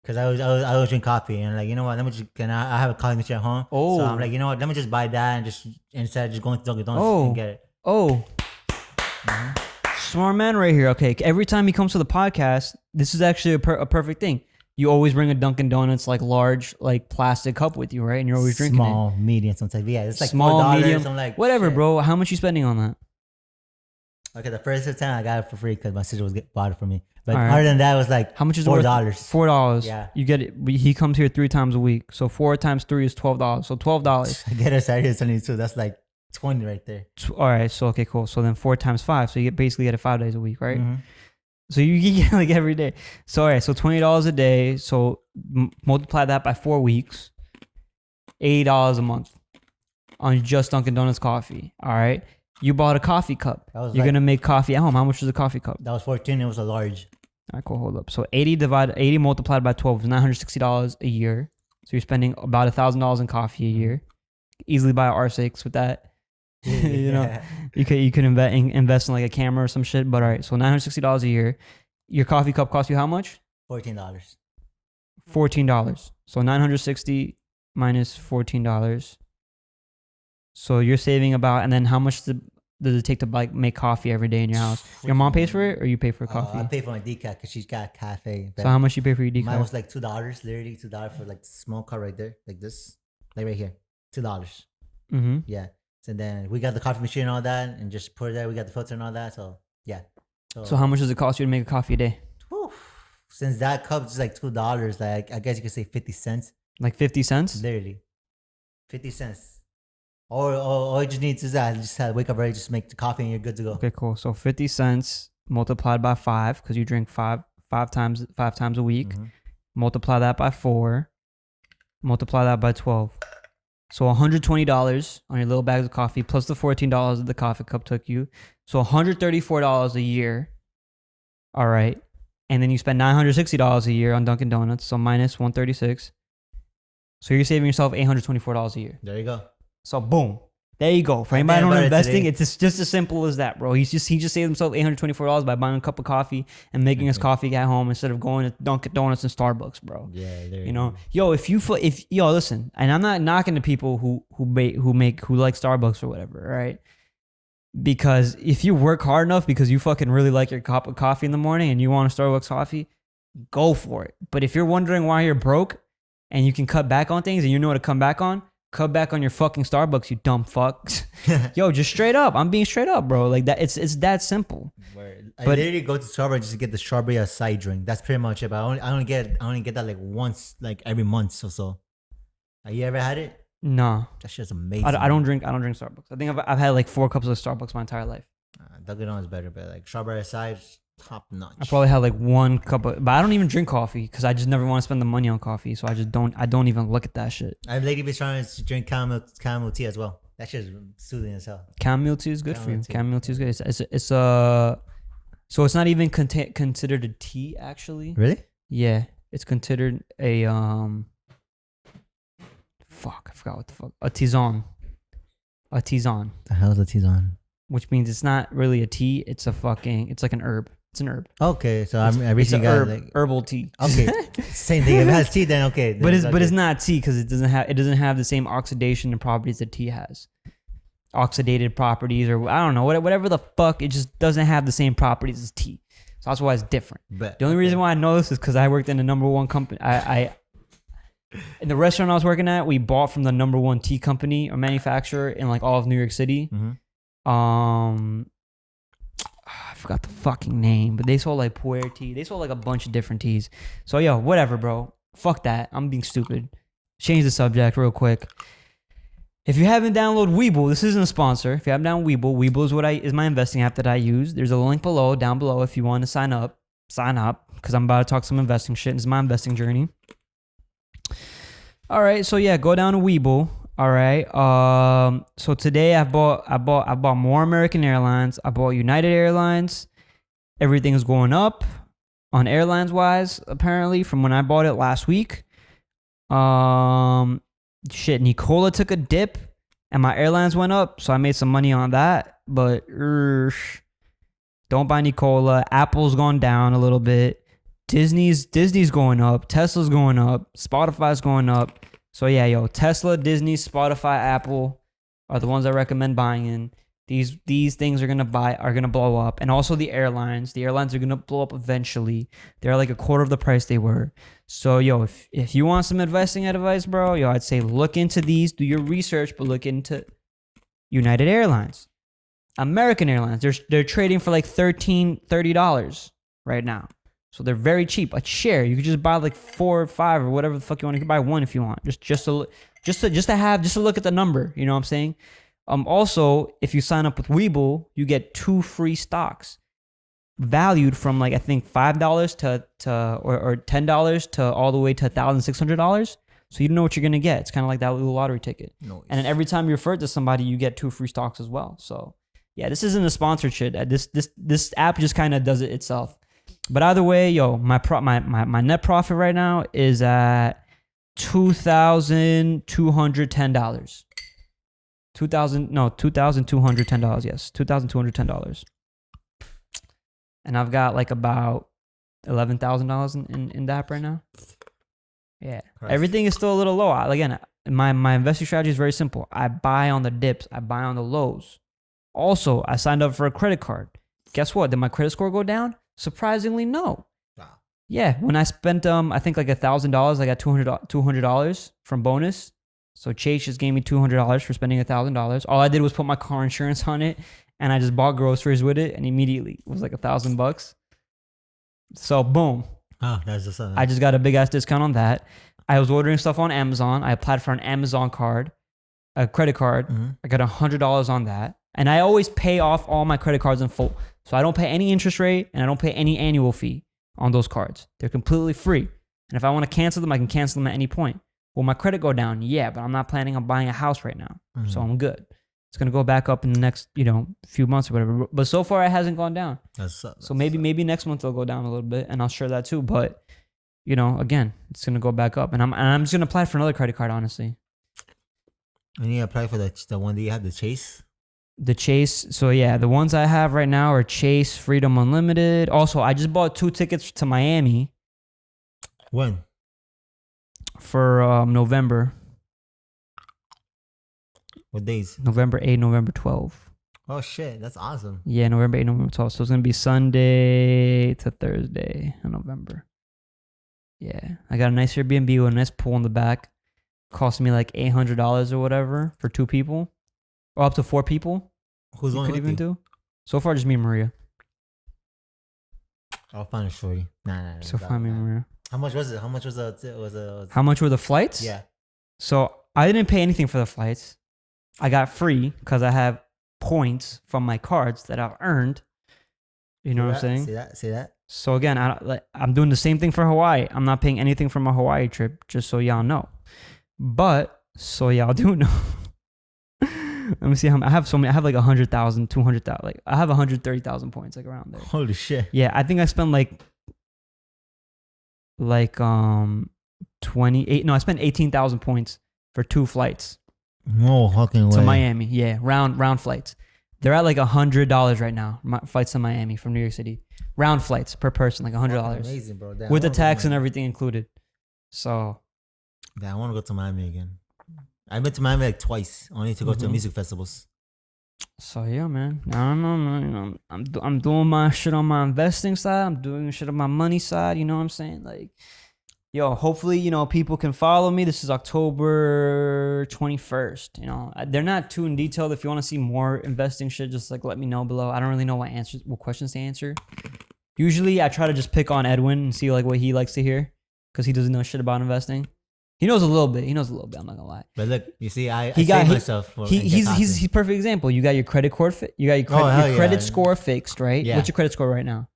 Cause I was drink coffee and like, you know what? Let me just I have a coffee machine at home. Oh. So I'm like, you know what? Let me just buy that and just instead of just going to Dunkin' Donuts and get it. Oh. Smart man right here. Okay. Every time he comes to the podcast, this is actually a perfect thing. You always bring a Dunkin' Donuts like large like plastic cup with you, right? And you're always drinking small, medium, sometimes. Yeah, it's like small, $4. medium, I'm like, whatever, shit. bro. How much you spending on that? Okay, the first time I got it for free because my sister bought it for me. But All right. other than that, it was like how much is $4. $4. Yeah. You get it. He comes here 3 times a week. So 4 times 3 is $12. So $12. I get it Saturday, Sunday too. That's like 20 right there. All right. So okay, cool. So then 4 times 5. So you basically get it 5 days a week, right? Mm-hmm. So you get like every day. So all right. So $20 a day. So multiply that by 4 weeks. $80 a month on just Dunkin' Donuts coffee. All right. You bought a coffee cup. You're gonna make coffee at home. How much is a coffee cup? That was 14. It was a large. All right, cool. Hold up. So 80 multiplied by 12 is $960 a year. So you're spending about $1,000 in coffee a year. Easily buy an R6 with that. You know, you could invest in like a camera or some shit. But all right, so $960 a year. Your coffee cup costs you how much? $14. $14. So 960 minus $14. So you're saving about, and then how much does it take to like make coffee every day in your house? Your mom pays for it, or you pay for coffee? I pay for my decaf because she's got cafe. So how much you pay for your decaf? Mine was like $2, literally $2 for like small cup right there, like this, like right here, $2. Mm-hmm. Yeah. So then we got the coffee machine and all that, and just put it there. We got the filter and all that. So yeah. So how much does it cost you to make a coffee a day? Whew, since that cup is like $2, like I guess you could say 50 cents. Like 50 cents? Literally, 50 cents. Or all you just need is that. Just wake up early, just make the coffee, and you're good to go. Okay, cool. So 50 cents multiplied by 5, because you drink five times a week. Mm-hmm. Multiply that by 4. Multiply that by 12. So $120 on your little bags of coffee, plus the $14 that the coffee cup took you. So $134 a year. All right. And then you spend $960 a year on Dunkin' Donuts. So minus $136. So you're saving yourself $824 a year. There you go. So boom. There you go. For I anybody think don't about it investing, today. it's just as simple as that, bro. He just saved himself $824 by buying a cup of coffee and making his coffee at home instead of going to Dunkin' Donuts and Starbucks, bro. Yeah, there You know, yo, listen, and I'm not knocking the people who like Starbucks or whatever, right? Because if you work hard enough because you fucking really like your cup of coffee in the morning and you want a Starbucks coffee, go for it. But if you're wondering why you're broke and you can cut back on things and you know what to cut back on your fucking Starbucks, you dumb fucks. Yo, just straight up. I'm being straight up, bro. Like that. It's that simple. I literally go to Starbucks just to get the strawberry acai drink. That's pretty much it. But I only get that like once, like every month or so. Have you ever had it? No, That shit's amazing. I don't drink Starbucks. I think I've had like 4 cups of Starbucks my entire life. Dunkin' Donuts is better, but like strawberry acai is top notch. I probably had like 1 cup of, but I don't even drink coffee because I just never want to spend the money on coffee. So I don't even look at that shit. I've lately been trying to drink chamomile tea as well. That shit is soothing as hell. Chamomile tea is good for you. Chamomile tea. Chamomile tea is good. It's so it's not even considered a tea actually. Really? Yeah, it's considered a fuck, I forgot what the fuck. A tisane. The hell is a tisane? Which means it's not really a tea. It's like an herb. It's an herb. Okay, so I It's recently a got herb, like herbal tea. okay, same thing. If it has tea, then okay. But it's not tea because it doesn't have the same oxidation and properties that tea has. Oxidated properties, or I don't know, whatever the fuck. It just doesn't have the same properties as tea. So that's why it's different. But The only reason why I know this is because I worked in the #1 company. I in the restaurant I was working at, we bought from the #1 tea company or manufacturer in like all of New York City. Mhm. I forgot the fucking name, but they sold like pu'er tea. They sold like a bunch of different teas. So yo, whatever, bro. Fuck that. I'm being stupid. Change the subject real quick. If you haven't downloaded WEBULL, this isn't a sponsor. If you haven't downloaded WEBULL is my investing app that I use. There's a link down below if you want to sign up. Sign up because I'm about to talk some investing shit. This is my investing journey. All right, so yeah, go down to WEBULL. All right. So today I bought more American Airlines. I bought United Airlines. Everything is going up on airlines wise, apparently, from when I bought it last week. Shit, Nikola took a dip and my airlines went up, so I made some money on that. But don't buy Nikola. Apple's gone down a little bit. Disney's going up. Tesla's going up. Spotify's going up. So yeah, yo, Tesla, Disney, Spotify, Apple are the ones I recommend buying in. These things are gonna blow up, and also the airlines. The airlines are gonna blow up eventually. They're like a quarter of the price they were. So yo, if you want some investing advice, bro, yo, I'd say look into these, do your research, but look into United Airlines, American Airlines. They're trading for like $30 right now. So they're very cheap. A share, you could just buy like 4 or 5 or whatever the fuck you want. You can buy 1 if you want. Just to look at the number. You know what I'm saying? Also, if you sign up with WEBULL, you get 2 free stocks, valued from like I think $5 or $10 to all the way to $1,600. So you don't know what you're gonna get. It's kind of like that little lottery ticket. Nice. And then every time you refer it to somebody, you get 2 free stocks as well. So yeah, this isn't a sponsored shit. This app just kind of does it itself. But either way, yo, my net profit right now is at $2,210. $2,210. Yes, $2,210. And I've got like about $11,000 in DAP right now. Yeah, Christ. Everything is still a little low. Again, my investing strategy is very simple. I buy on the dips. I buy on the lows. Also, I signed up for a credit card. Guess what? Did my credit score go down? Surprisingly, no. Wow. Yeah, when I spent I think like $1,000, I got $200 from bonus. So Chase just gave me $200 for spending $1,000. All I did was put my car insurance on it, and I just bought groceries with it, and immediately it was like $1,000. So boom. Oh, that's just I just got a big ass discount on that. I was ordering stuff on Amazon. I applied for an Amazon card, a credit card. Mm-hmm. I got $100 on that, and I always pay off all my credit cards in full. So I don't pay any interest rate, and I don't pay any annual fee on those cards. They're completely free. And if I want to cancel them, I can cancel them at any point. Will my credit go down? Yeah, but I'm not planning on buying a house right now. Mm-hmm. So I'm good. It's going to go back up in the next, few months or whatever. But so far, it hasn't gone down. So maybe next month it'll go down a little bit, and I'll share that too. But, again, it's going to go back up. And I'm just going to apply for another credit card, honestly. And you apply for the one that you have, the Chase. The Chase. So yeah, the ones I have right now are Chase, Freedom Unlimited. Also, I just bought 2 tickets to Miami When? for November. What days? November 8, November 12. Oh shit, that's awesome. Yeah, November 8, November 12. So it's gonna be Sunday to Thursday in November. Yeah, I got a nice Airbnb with a nice pool in the back. Cost me like $800 or whatever for 2 people, or up to 4 people. Who's going with you? Do. So far, just me and Maria. I'll find a shorty. Nah. So find me and Maria. How much was it? How much was the? How much were the flights? Yeah. So I didn't pay anything for the flights. I got free because I have points from my cards that I've earned. You know what I'm saying? Say that. So again, I'm doing the same thing for Hawaii. I'm not paying anything for my Hawaii trip, just so y'all know. But so y'all do know. Let me see how I have so many. I have like 100,000, 200,000. Like I have 130,000 points, like around there. Holy shit. Yeah, I think I spent like 28. No, I spent 18,000 points for 2 flights. No fucking way. To Miami. Yeah, round flights. They're at like $100 right now. Flights to Miami from New York City. Round flights per person, like $100. Amazing, bro. Damn, With the tax and everything included. So. Damn, I want to go to Miami again. I've been to Miami like twice, only to go to music festivals. So yeah, man. I don't know, man. You know, I'm doing my shit on my investing side. I'm doing shit on my money side. You know what I'm saying? Like, yo, hopefully, you know, people can follow me. This is October 21st. You know, they're not too in detail. If you want to see more investing shit, just like let me know below. I don't really know what questions to answer. Usually, I try to just pick on Edwin and see like what he likes to hear because he doesn't know shit about investing. He knows a little bit. I'm not gonna lie. But look, you see, I saved myself. He's perfect example. You got your credit score. You got your credit score fixed, right? Yeah. What's your credit score right now?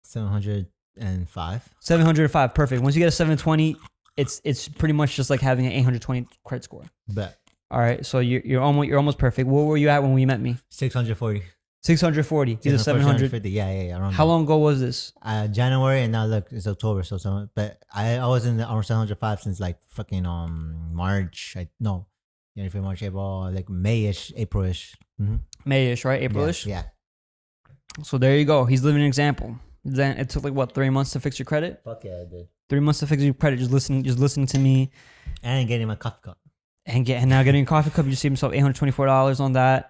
705. 705. Perfect. Once you get a 720, it's pretty much just like having an 820 credit score. Bet. All right. So you're almost perfect. What were you at when we met me? 640. 640. These are 700. Yeah. Around How long ago was this? January, and now look, it's October. So but I was in around 705 since like fucking March. January, February, March, April, like May-ish, April-ish. Mm-hmm. May-ish, right? April-ish. Yeah. So there you go. He's living an example. Then it took like what, 3 months to fix your credit? Fuck yeah, I did. 3 months to fix your credit. Just listening to me, and getting my coffee cup. And now getting a coffee cup. You just saved himself $824 on that.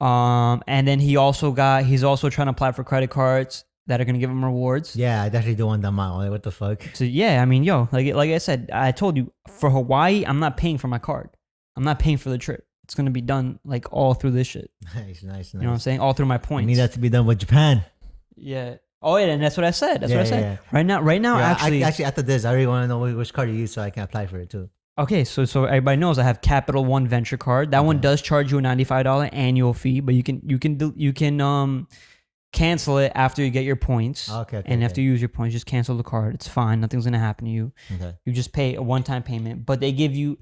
And then he's also trying to apply for credit cards that are gonna give him rewards. Yeah, I definitely do want that mile. Like, what the fuck? So yeah, I mean, yo, like I said, I told you for Hawaii, I'm not paying for my card. I'm not paying for the trip. It's gonna be done like all through this shit. Nice. You know what I'm saying? All through my points. I need that to be done with Japan. Yeah. Oh yeah, and that's what I said. Yeah. Right now, Yeah, actually, after this, I really want to know which card you use so I can apply for it too. Okay, so everybody knows I have Capital One Venture Card. That one does charge you a $95 annual fee, but you can cancel it after you get your points. Okay. After you use your points, just cancel the card. It's fine. Nothing's gonna happen to you. Okay. You just pay a one-time payment, but they give you.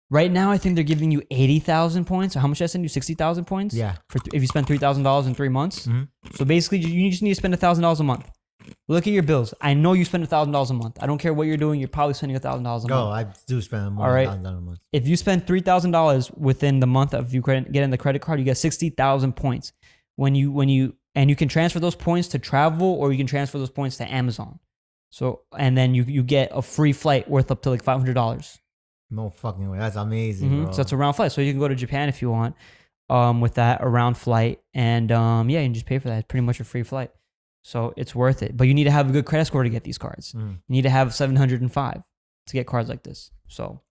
Right now, I think they're giving you 80,000 points. Or how much did I send you? 60,000 points. Yeah. If you spend $3,000 in 3 months. Mm-hmm. So basically, you just need to spend $1,000 a month. Look at your bills. I know you spend $1,000 a month. I don't care what you're doing. You're probably spending $1,000 a month. No, I do spend more than $1,000 a month. If you spend $3,000 within the month of you getting the credit card, you get 60,000 points. And you can transfer those points to travel, or you can transfer those points to Amazon. So and then you get a free flight worth up to like $500. No fucking way. That's amazing, bro. So it's a round flight. So you can go to Japan if you want with that, a round flight. And you can just pay for that. It's pretty much a free flight. So it's worth it. But you need to have a good credit score to get these cards. You need to have 705 to get cards like this. So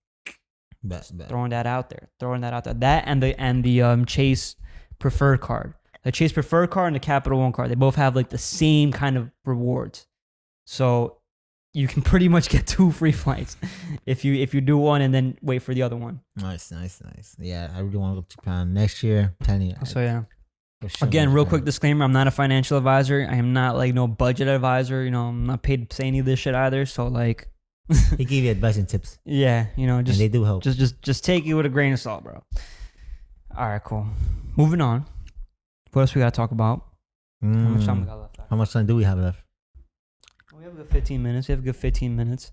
throwing that out there. That and the Chase Preferred card. The Chase Preferred card and the Capital One card. They both have like the same kind of rewards. So you can pretty much get 2 free flights if you do one and then wait for the other one. Nice. Yeah, I really want to go to Japan next year. So yeah. Again, real quick disclaimer: I'm not a financial advisor. I am not like no budget advisor. You know, I'm not paid to say any of this shit either. So like, he give you advice and tips. Yeah, you know, just and they do help. Just take it with a grain of salt, bro. All right, cool. Moving on. What else we gotta talk about? How much time we got left? How much time do we have left? We have a good 15 minutes.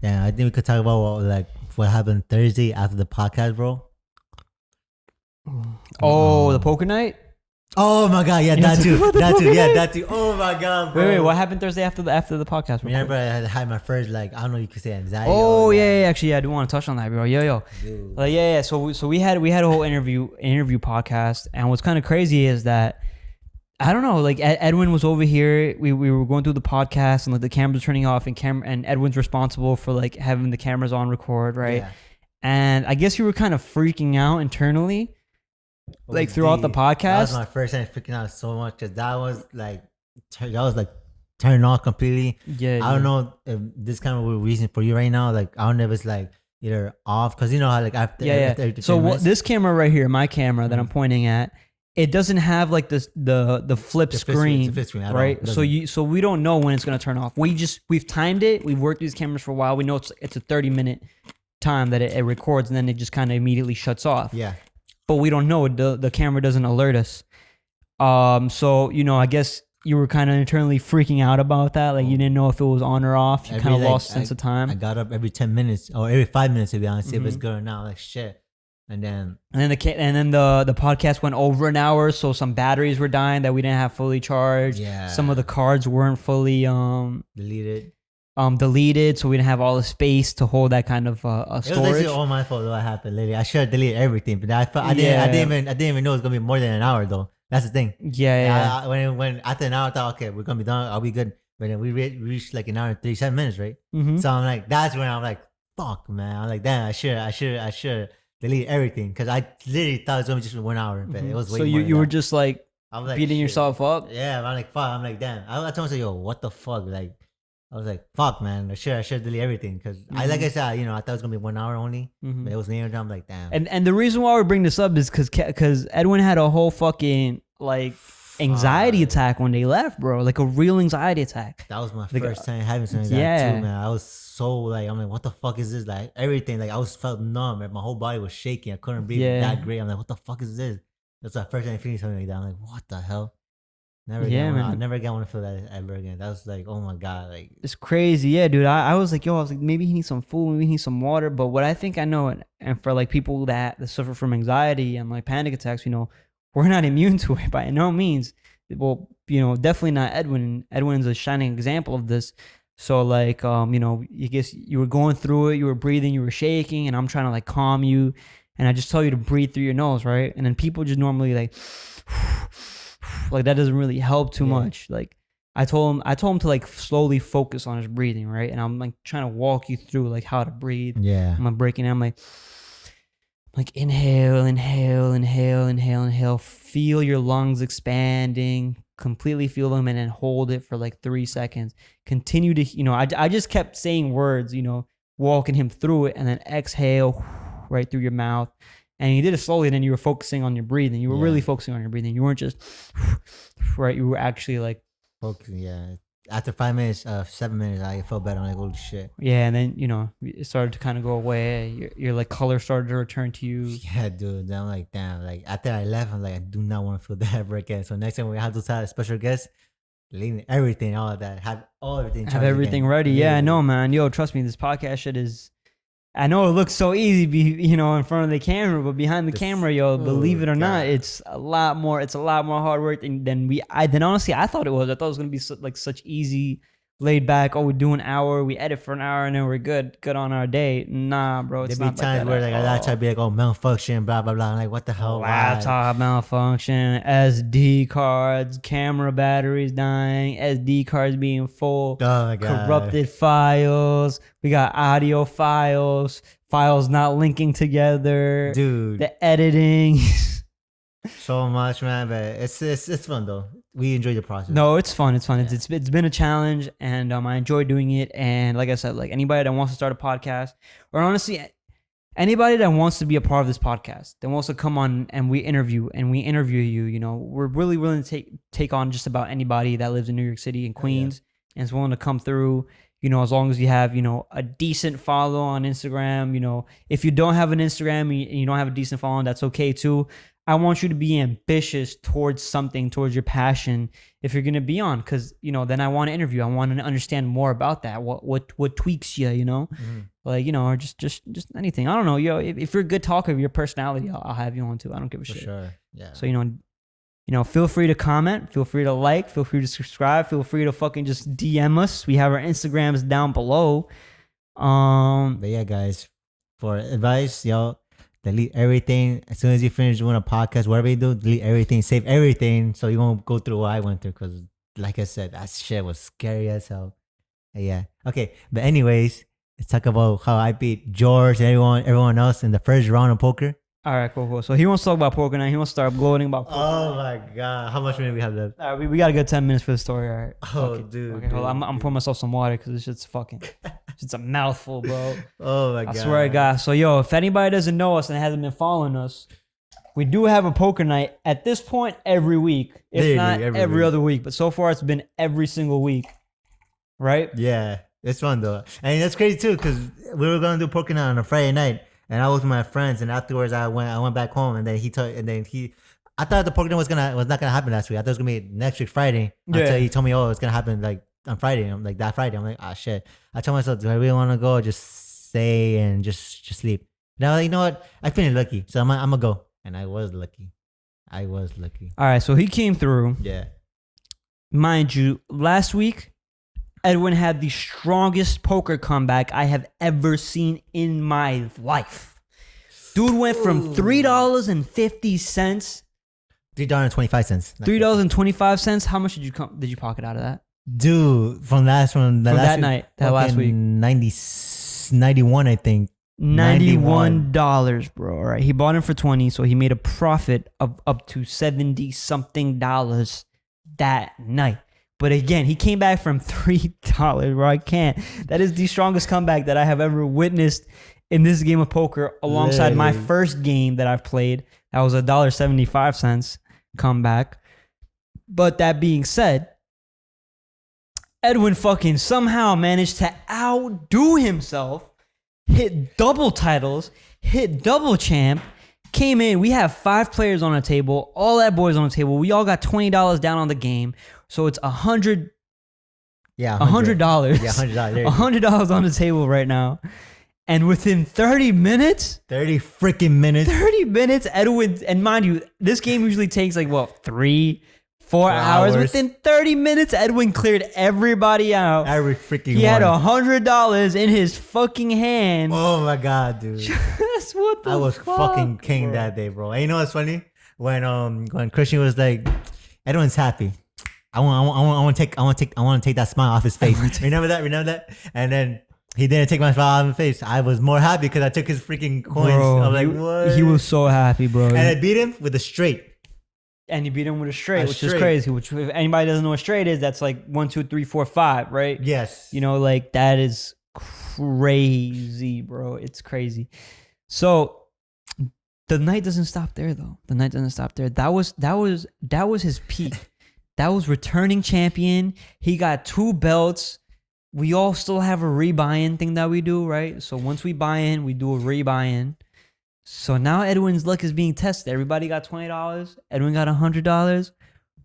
Yeah, I think we could talk about what happened Thursday after the podcast, bro. Oh, the poker night. Oh my god, yeah, that too, that too. Oh my god, bro. Wait, what happened Thursday after the podcast? Remember, I had my first I don't know, you could say anxiety. Oh yeah, actually, I do want to touch on that, bro. Yo, Dude. yeah. So we had a whole interview podcast, and what's kind of crazy is that I don't know, like Edwin was over here. We were going through the podcast, and like the cameras were turning off, and Edwin's responsible for like having the cameras on record, right? Yeah. And I guess you were kind of freaking out internally, like throughout the podcast. That was my first time freaking out so much because that was turned off completely. Yeah, I don't know if this kind of reason for you right now. Like I don't know if it's like either off because you know how like after after So this camera right here, my camera that I'm pointing at, it doesn't have like this the flip screen, right? So we don't know when it's gonna turn off. We've timed it. We've worked these cameras for a while. We know it's a 30-minute time that it records, and then it just kind of immediately shuts off. Yeah. But we don't know. The camera doesn't alert us. So I guess you were kind of internally freaking out about that. Like you didn't know if it was on or off. You kind of lost sense of time. I got up every 10 minutes or every 5 minutes to be honest, see if it's good or not. Like shit. And then the podcast went over an hour, so some batteries were dying that we didn't have fully charged. Yeah. Some of the cards weren't fully deleted, so we didn't have all the space to hold that kind of storage. It was basically all my fault. What happened, literally? I should have deleted everything, but I didn't even know it was gonna be more than an hour though. That's the thing. Yeah. When after an hour, I thought, okay, we're gonna be done. I'll be good. But then we reached like an hour and 37 minutes, right? Mm-hmm. So I'm like, that's when I'm like, fuck, man. I'm like, damn, I should delete everything because I literally thought it was gonna be just 1 hour, but it was way so more. you were just like I was like beating shit. yourself up. Yeah, I'm like, fuck. I'm like, damn. I told myself, yo, what the fuck? Like, I was like, fuck, man. I should delete everything because I said, I thought it was gonna be 1 hour only, but it was near. I'm like, damn. And the reason why we bring this up is because Edwin had a whole fucking like anxiety attack when they left, bro. Like a real anxiety attack. That was my first time having something like that too, man. I was so like, I'm like, what the fuck is this? Like everything, like I felt numb. Like, my whole body was shaking. I couldn't breathe that great. I'm like, what the fuck is this? That's my first time feeling something like that. I'm like, what the hell? Never again. Man. I never again want to feel that ever again. That was like, oh my god, like it's crazy. Yeah, dude. I was like, maybe he needs some food, maybe he needs some water. But what I think I know, and for like people that suffer from anxiety and like panic attacks, we're not immune to it by no means. Well, definitely not Edwin. Edwin's a shining example of this. So like, you guess you were going through it, you were breathing, you were shaking, and I'm trying to like calm you, and I just tell you to breathe through your nose, right? And then people just normally like that doesn't really help too much. Like I told him to like slowly focus on his breathing, right? And I'm like trying to walk you through like how to breathe. Yeah. I'm like breaking it. I'm like inhale. Feel your lungs expanding. Completely feel them, and then hold it for like 3 seconds. Continue to, I just kept saying words, walking him through it, and then exhale right through your mouth. And you did it slowly, and then you were focusing on your breathing. You were really focusing on your breathing. You weren't just right. You were actually like focusing. Yeah. After 5 minutes, 7 minutes, I felt better. I'm like, holy shit. Yeah, and then it started to kind of go away. Your like color started to return to you. Yeah, dude. Then I'm like, damn. Like after I left, I'm like, I do not want to feel that ever again. So next time we have those special guests, leaving everything, all of that, have everything. Have everything ready. Yeah, I know, man. Yo, trust me, this podcast shit is. I know it looks so easy, in front of the camera, but behind the camera, believe it or not, it's a lot more. It's a lot more hard work than honestly I thought it was. I thought it was gonna be such easy, laid back. Oh, we do an hour, we edit for an hour, and then we're good on our day. Nah, bro, it's there not be times where like I try to be like, oh, malfunction, blah blah blah. I'm like, what the hell? Laptop malfunction, SD cards, camera batteries dying, SD cards being full, oh my god, corrupted files. We got audio files not linking together, dude. The editing. So much, man, but it's fun though. We enjoy the process. No, it's fun. It's fun. Yeah. It's been a challenge, and I enjoy doing it. And like I said, like anybody that wants to start a podcast, or honestly, anybody that wants to be a part of this podcast, that wants to come on and we interview you, we're really willing to take on just about anybody that lives in New York City and Queens and is willing to come through. As long as you have, a decent follow on Instagram. If you don't have an Instagram and you don't have a decent following, that's okay too. I want you to be ambitious towards something, towards your passion. If you're gonna be on, because then I want to interview. I want to understand more about that. What tweaks you, like or just anything. I don't know, If you're a good talker, your personality, I'll have you on too. I don't give a For shit. sure. Yeah. So feel free to comment. Feel free to like. Feel free to subscribe. Feel free to fucking just DM us. We have our Instagrams down below. But yeah, guys, for advice, y'all. Delete everything as soon as you finish doing a podcast. Whatever you do, delete everything, save everything, so you won't go through what I went through. Because, like I said, that shit was scary as hell. Yeah. Okay. But anyways, let's talk about how I beat George and everyone else in the first round of poker. All right, cool. So he wants to talk about poker now. He wants to start gloating about poker. Oh my god! How much minute we have left? All right, we got a good 10 minutes for the story. All right. Oh, dude. Okay, hold on. I'm pouring myself some water because this shit's fucking. It's a mouthful, bro. Oh my god! I swear to God. So if anybody doesn't know us and hasn't been following us, we do have a poker night at this point every week, if not every other week. But so far, it's been every single week, right? Yeah, it's fun though, and that's crazy too because we were gonna do poker night on a Friday night. And I was with my friends, and afterwards I went back home, and then I thought the poker night was not gonna happen last week. I thought it was gonna be next week Friday. Until he told me, it's gonna happen like on Friday. I'm like that Friday. I'm like, shit. I told myself, do I really want to go or just stay and just sleep? Now you know what? I feeling lucky, so I'm gonna go. And I was lucky. All right, so he came through. Yeah. Mind you, last week, Edwin had the strongest poker comeback I have ever seen in my life. Dude went from $3.50. $3.25. $3.25. How much did you pocket out of that? Dude, from last week, 91, I think. $91, bro. All right, he bought him for 20, so he made a profit of up to $70-something that night. But again, he came back from $3, bro. I can't. That is the strongest comeback that I have ever witnessed in this game of poker, alongside my first game that I've played. That was $1.75 comeback. But that being said, Edwin fucking somehow managed to outdo himself, hit double titles, hit double champ, came in. We have 5 players on the table, all that boys on the table. We all got $20 down on the game. So it's $100. Yeah, $100. Yeah, $100. $100 on the table right now. And within 30 minutes, 30 freaking minutes, Edwin, and mind you, this game usually takes like 3-4 hours. Within 30 minutes, Edwin cleared everybody out. Every freaking He had $100 in his fucking hand. Oh my god, dude. I was fucking king that day, bro. And you know what's funny? When Christian was like, Edwin's happy. I want to take that smile off his face. Remember that? And then he didn't take my smile off his face. I was more happy because I took his freaking coins. Bro, I was like, what? He was so happy, bro. And I beat him with a straight. And you beat him with a straight, which is crazy. Which, if anybody doesn't know what straight is, that's like 1, 2, 3, 4, 5, right? Yes. Like that is crazy, bro. It's crazy. So the night doesn't stop there, though. That was his peak. That was returning champion. He got 2 belts. We all still have a rebuy-in thing that we do, right? So once we buy in, we do a rebuy-in. So now Edwin's luck is being tested. Everybody got $20. Edwin got $100.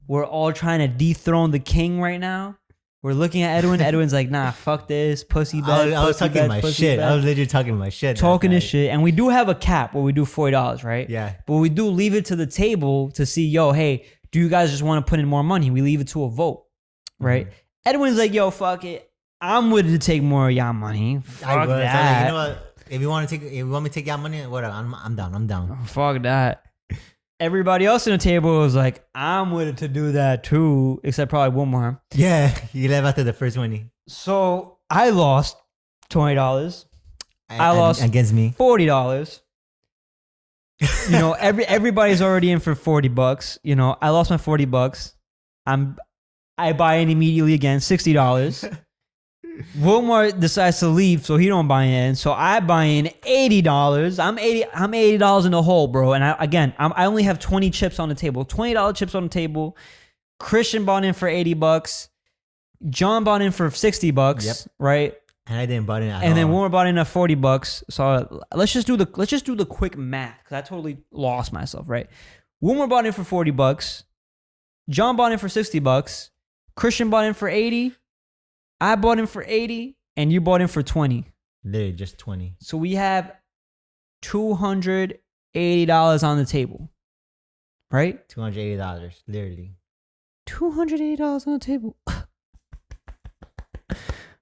We're all trying to dethrone the king right now. We're looking at Edwin. Edwin's like, nah, fuck this. Pussy bet. I was talking my shit. I was literally talking my shit. Talking his shit. And we do have a cap where we do $40, right? Yeah. But we do leave it to the table to see, hey, do you guys just want to put in more money? We leave it to a vote, right? Mm-hmm. Edwin's like, fuck it. I'm willing to take more of y'all money. Fuck that. You know what? If you want me to take y'all money, whatever. I'm down. Fuck that. Everybody else in the table was like, I'm willing to do that too, except probably one more. Yeah, he left after the first winning. So I lost $20. I lost against me $40. Everybody's already in for $40. I lost my $40. I buy in immediately again, $60. Wilmar decides to leave, so he don't buy in. So I buy in $80. I'm $80 in the hole, bro. And I only have 20 chips on the table. $20 chips on the table. Christian bought in for $80. John bought in for $60. Yep. Right? And I didn't buy in at all. And then Wilmar bought in at $40. So let's just do the quick math, because I totally lost myself, right? Wilmer bought in for $40. John bought in for $60. Christian bought in for 80. I bought in for 80, and you bought in for 20. Literally just 20. So we have $280 on the table, right? $280, literally. $280 on the table.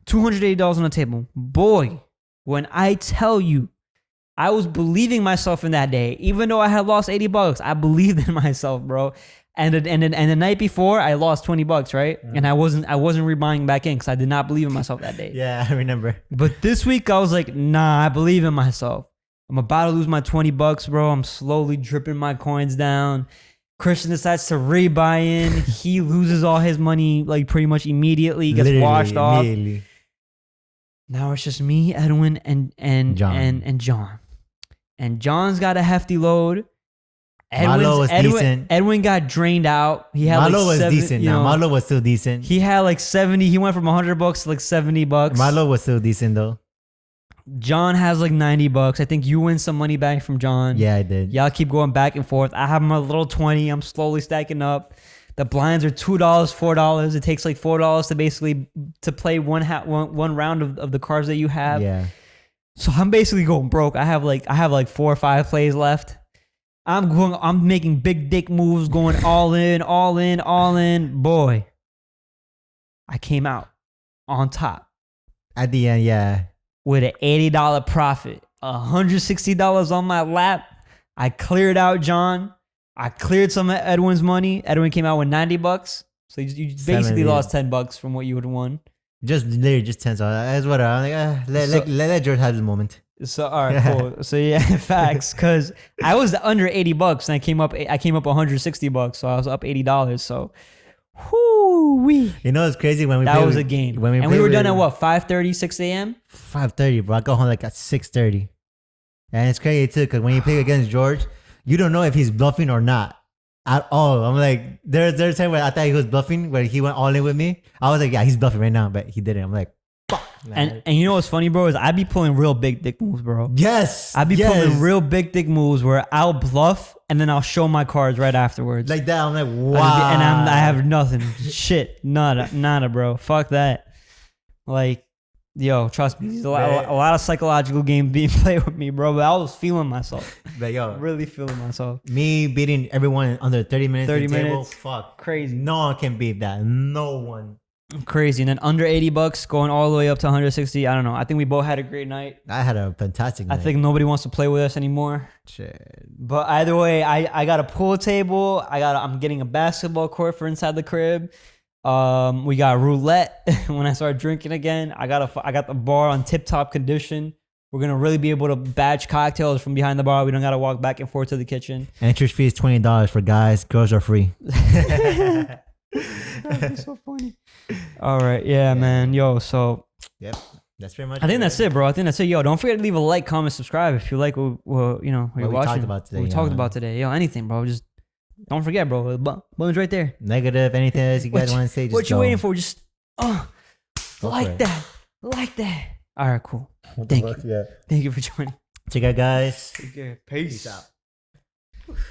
$280 on the table. Boy, when I tell you, I was believing myself in that day. Even though I had lost $80, I believed in myself, bro. And the night before, I lost $20, right? And I wasn't rebuying back in because I did not believe in myself that day. Yeah, I remember. But this week, I was like, nah, I believe in myself. I'm about to lose my $20, bro. I'm slowly dripping my coins down. Christian decides to rebuy in. He loses all his money like pretty much immediately. Gets Literally, washed off. immediately. Now it's just me, Edwin, and John. And John. And John's got a hefty load. Malo was decent. Edwin got drained out. He had Malo like was 7, decent. you know, Malo was still decent. He had like 70. He went from $100 to like $70. Malo was still decent though. John has like $90. I think you win some money back from John. Yeah, I did. Y'all keep going back and forth. I have my little 20. I'm slowly stacking up. The blinds are $2, $4. It takes like $4 to basically to play one round of the cards that you have. Yeah. So I'm basically going broke. I have like 4 or 5 plays left. I'm making big dick moves, going all in. Boy, I came out on top At the end, yeah. with an $80 profit, $160 on my lap. I cleared out John. I cleared some of Edwin's money. Edwin came out with $90. So you basically lost $10 from what you would have won. Just literally just 10. So that's what I'm like. Let George have his moment. So all right, cool. So yeah, facts. Because I was under $80 and I came up $160. So I was up $80. So, whoo-wee. You know, it's crazy when we That was a game. And we were done at what, 5:30, 6 a.m.? 5:30, bro. I got home like at 6:30. And it's crazy too, because when you play against George, you don't know if he's bluffing or not at all. I'm like, there's a time where I thought he was bluffing, where he went all in with me. I was like, yeah, he's bluffing right now, but he didn't. I'm like, fuck. And you know what's funny, bro, is I'd be pulling real big dick moves, bro. Yes. I'd be pulling real big dick moves where I'll bluff and then I'll show my cards right afterwards. Like that. I'm like, wow. And I have nothing. Shit. Nada, bro. Fuck that. Like, yo, trust me. There's a lot of psychological games being played with me, bro. But I was feeling myself. But yo, really feeling myself. Me beating everyone under 30 minutes. 30 table, minutes. fuck. Crazy. No one can beat that. No one. Crazy. And then under $80 going all the way up to 160. I don't know. I think we both had a great night. I had a fantastic night. I think nobody wants to play with us anymore. Shit. But either way, I got a pool table. I'm getting a basketball court for inside the crib. We got roulette when I start drinking again. I got the bar on tip top condition. We're gonna really be able to batch cocktails from behind the bar. We don't gotta walk back and forth to the kitchen. Entrance fee is $20 for guys. Girls are free. That's so funny. All right, yeah, man. Yo, so yep, that's pretty much. I think that's it, bro. I think that's it. Yo, don't forget to leave a like, comment, subscribe if you like what you're watching. Talked about today, what we talked about today. Yo, anything, bro. Just don't forget, bro. The button's right there. Negative, anything else you guys want to say? Just what you go. waiting for? Just like that. All right, cool. Thank you. Yeah. Thank you for joining. Take care, guys. Take care. Peace out.